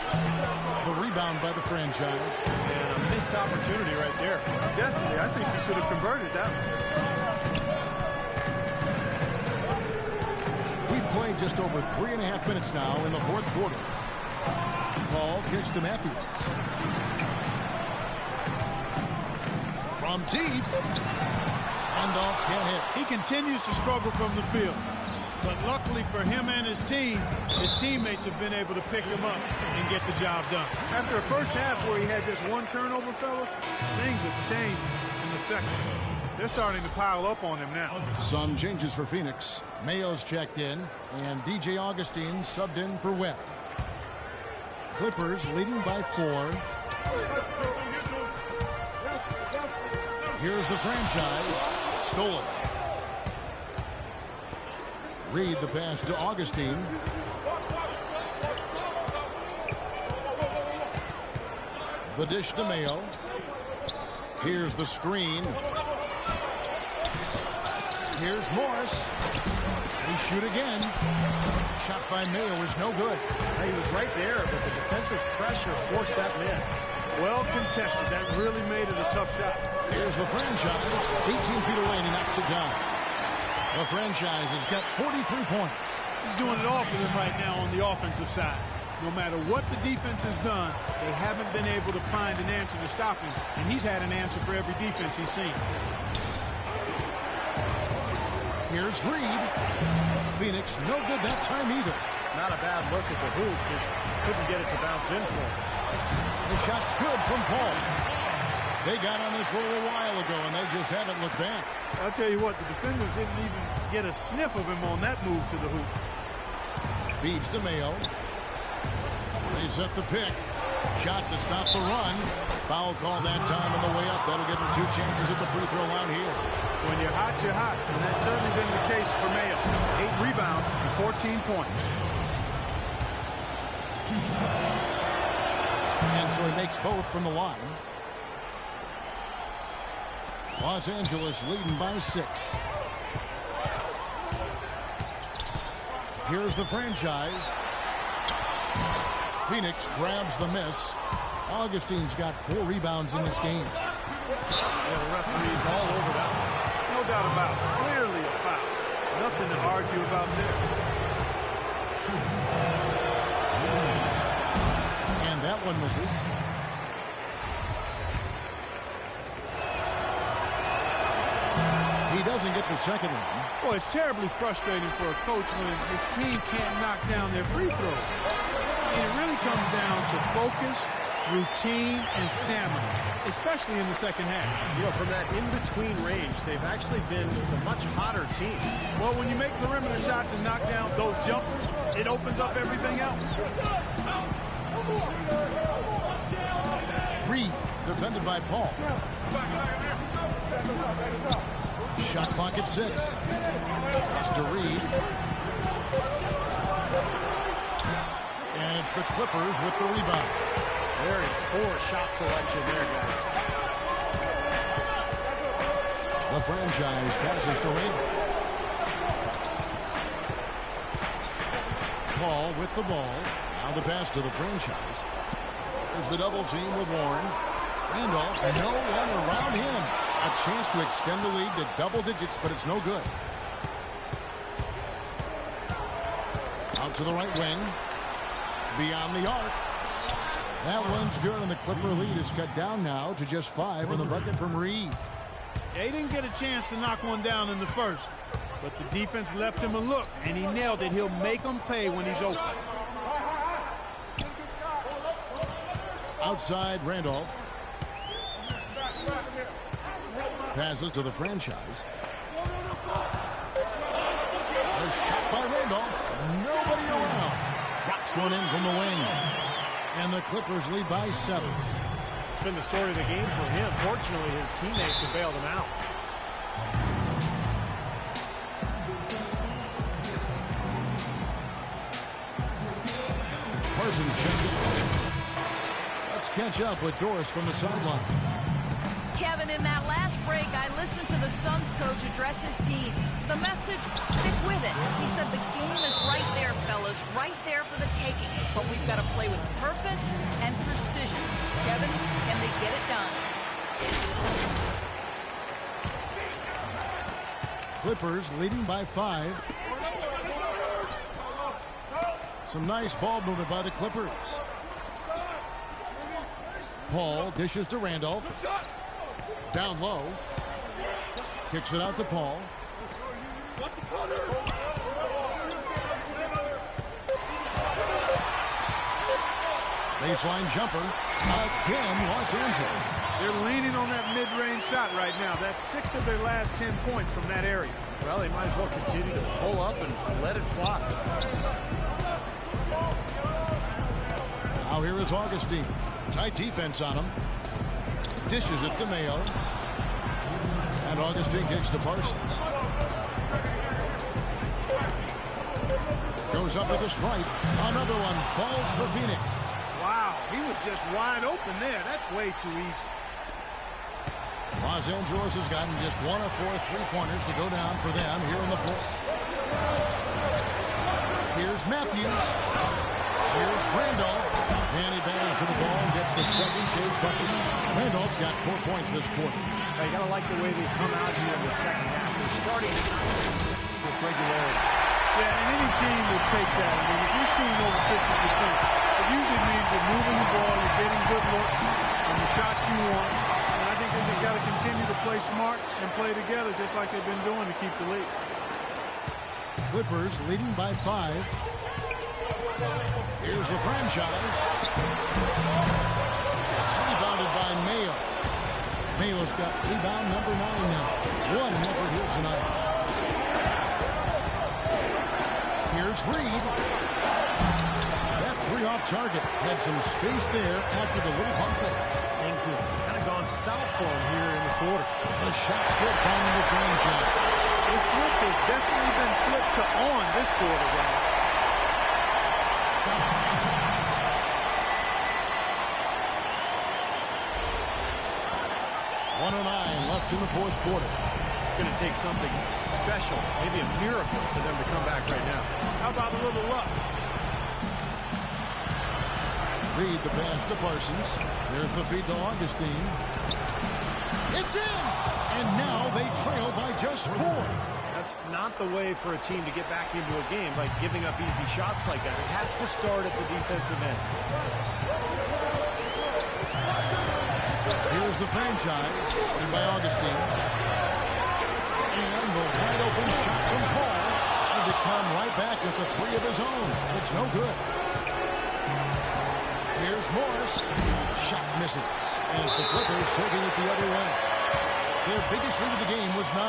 The rebound by the franchise. And a missed opportunity right there. Definitely. I think he should have converted that one. We've played just over 3.5 minutes now in the 4th quarter. Paul kicks to Matthews. From deep. Randolph can't hit. He continues to struggle from the field. But luckily for him and his teammates have been able to pick him up and get the job done. After a first half where he had just 1 turnover, fellas, things have changed in the 2nd. They're starting to pile up on him now. Some changes for Phoenix. Mayo's checked in, and DJ Augustine subbed in for Webb. Clippers leading by 4. Here's the franchise. Stolen. Reed the pass to Augustine. The dish to Mayo. Here's the screen. Here's Morris. They shoot again. Shot by Mayo is no good. He was right there, but the defensive pressure forced that miss. Well contested. That really made it a tough shot. Here's the franchise. 18 feet away and he knocks it down. The franchise has got 43 points. He's doing it all for them right now on the offensive side. No matter what the defense has done, they haven't been able to find an answer to stop him, and he's had an answer for every defense he's seen. Here's Reed. Phoenix no good that time either. Not a bad look at the hoop, just couldn't get it to bounce in for him. The shot's good from Paul. They got on this roll a while ago, and they just haven't looked back. I'll tell you what, the defenders didn't even get a sniff of him on that move to the hoop. Feeds to Mayo. They set the pick. Shot to stop the run. Foul call that time on the way up. That'll give him 2 chances at the free throw line here. When you're hot, you're hot. And that's certainly been the case for Mayo. 8 rebounds and 14 points. And so he makes both from the line. Los Angeles leading by 6. Here's the franchise. Phoenix grabs the miss. Augustine's got 4 rebounds in this game. Yeah, the referee's all over that one. No doubt about it. Clearly a foul. Nothing to argue about there. And that one misses. He doesn't get the second one. Boy, it's terribly frustrating for a coach when his team can't knock down their free throws. And it really comes down to focus, routine, and stamina, especially in the second half. You know, from that in-between range, they've actually been a much hotter team. Well, when you make perimeter shots and knock down those jumpers, it opens up everything else. Reed, defended by Paul. Shot clock at 6. Pass to Reed. And it's the Clippers with the rebound. Very poor shot selection there, guys. The franchise passes to Reed. Paul with the ball. Now the pass to the franchise. There's the double team with Warren. Randolph, no one around him. A chance to extend the lead to double digits, but it's no good. Out to the right wing. Beyond the arc. That one's good, and the Clipper lead is cut down now to just 5 on the bucket from Reed. Yeah, he didn't get a chance to knock one down in the first, but the defense left him a look, and he nailed it. He'll make them pay when he's open. Outside, Randolph. Passes to the franchise. A shot by Randolph. Nobody around. Drops one in from the wing. And the Clippers lead by 7. It's been the story of the game for him. Fortunately, his teammates have bailed him out. Parsons checked it. Let's catch up with Doris from the sideline. Kevin, in that last break, I listened to the Suns coach address his team. The message, stick with it. He said the game is right there, fellas, right there for the taking. But we've got to play with purpose and precision. Kevin, can they get it done? Clippers leading by 5. Some nice ball movement by the Clippers. Paul dishes to Randolph. Down low. Kicks it out to Paul. Baseline jumper. Again, Los Angeles. They're leaning on that mid-range shot right now. That's 6 of their last 10 points from that area. Well, they might as well continue to pull up and let it fly. Now here is Augustine. Tight defense on him. Dishes it to Mayo. And Augustine kicks to Parsons. Goes up with a stripe. Another one falls for Phoenix. Wow, he was just wide open there. That's way too easy. Los Angeles has gotten just 1 of 4 3-pointers to go down for them here in the fourth. Here's Matthews. Here's Randolph. And he bangs for the ball and gets the second chase bucket. Randolph's got 4 points this quarter. You got to like the way they come out here in the second half. They're starting with regularity. Yeah, and any team will take that. I mean, if you're shooting over 50%, usually means you're moving the ball, you're getting good looks, and the shots you want. And I think they just got to continue to play smart and play together just like they've been doing to keep the lead. Clippers leading by 5. Here's the franchise. It's rebounded by Mayo. Mayo's got rebound number 9 now. One effort here tonight. Here's Reed. That 3 off target. Had some space there after the little pump fake. Things have kind of gone south for him here in the quarter. The shot's good from the franchise. The switch has definitely been flipped to on this quarter, guys. 1:09 left in the fourth quarter. It's going to take something special, maybe a miracle, for them to come back right now. How about a little luck? Reed the pass to Parsons. There's the feed to Augustine. It's in! And now they trail by just 4. That's not the way for a team to get back into a game by giving up easy shots like that. It has to start at the defensive end. Here's the franchise, led by Augustine. And the wide open shot from Paul. Trying to come right back with the 3 of his own. It's no good. Here's Morris. Shot misses as the Clippers taking it the other way. Their biggest lead of the game was 9.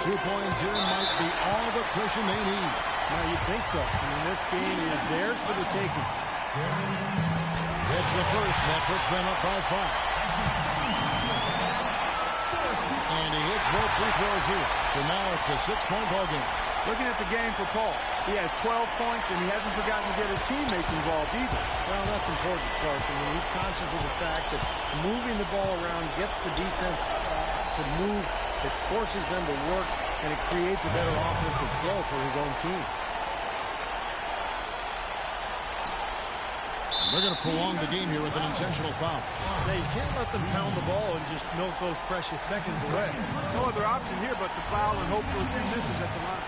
2 points here might be all the cushion they need. Now, you'd think so. I mean, this game is theirs for the taking. Hits the first. That puts them up by 5. And he hits both free throws here. So now it's a 6-point ball game. Looking at the game for Paul, he has 12 points, and he hasn't forgotten to get his teammates involved either. Well, that's important, Clark. I mean, he's conscious of the fact that moving the ball around gets the defense to move. It forces them to work, and it creates a better offensive flow for his own team. They're going to prolong the game here with an intentional foul. Yeah, you can't let them pound the ball and just milk those precious seconds away. No other option here but to foul and hope for a few misses at the line.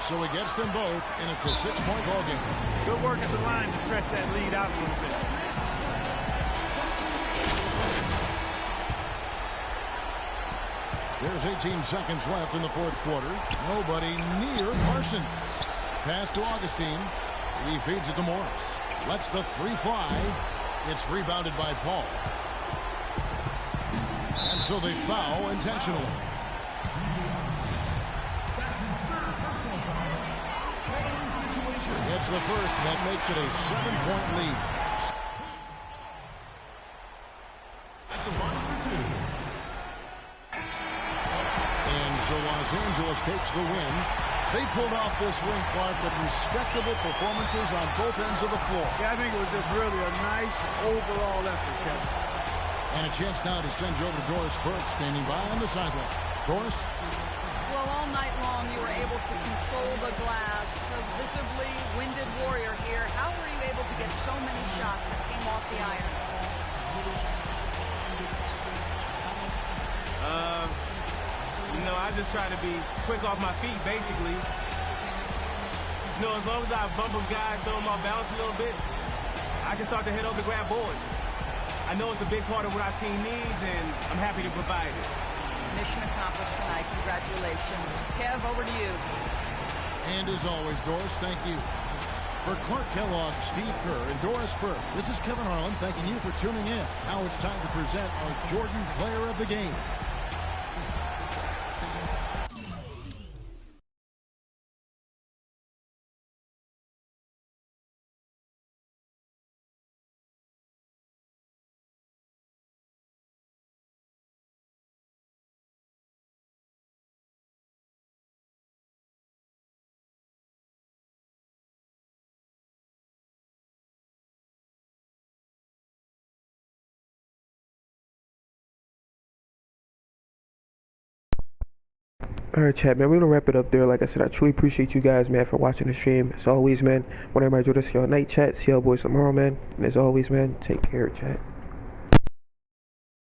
So he gets them both, and it's a 6-point ball game. Good work at the line to stretch that lead out a little bit. There's 18 seconds left in the fourth quarter. Nobody near Parsons. Pass to Augustine. He feeds it to Morris. Lets the 3 fly. It's rebounded by Paul. And so they foul intentionally. It's the first. That makes it a 7-point lead. And so Los Angeles takes the win. They pulled off this win, Clark, with respectable performances on both ends of the floor. Yeah, I think it was just really a nice overall effort, Kevin. And a chance now to send you over to Doris Burke, standing by on the sideline. Doris? Well, all night long you were able to control the glass. A visibly winded warrior here. How were you able to get so many shots that came off the iron? You know, I just try to be quick off my feet, basically. You know, as long as I bump a guy, throw him off balance a little bit, I can start to head over to grab boards. I know it's a big part of what our team needs, and I'm happy to provide it. Mission accomplished tonight. Congratulations. Kev, over to you. And as always, Doris, thank you. For Clark Kellogg, Steve Kerr, and Doris Burke, this is Kevin Harlan thanking you for tuning in. Now it's time to present our Jordan Player of the Game. Alright, chat, man, we're gonna wrap it up there. Like I said, I truly appreciate you guys, man, for watching the stream. As always, man, when everybody do this, y'all night chat. See y'all boys tomorrow, man. And as always, man, take care, chat.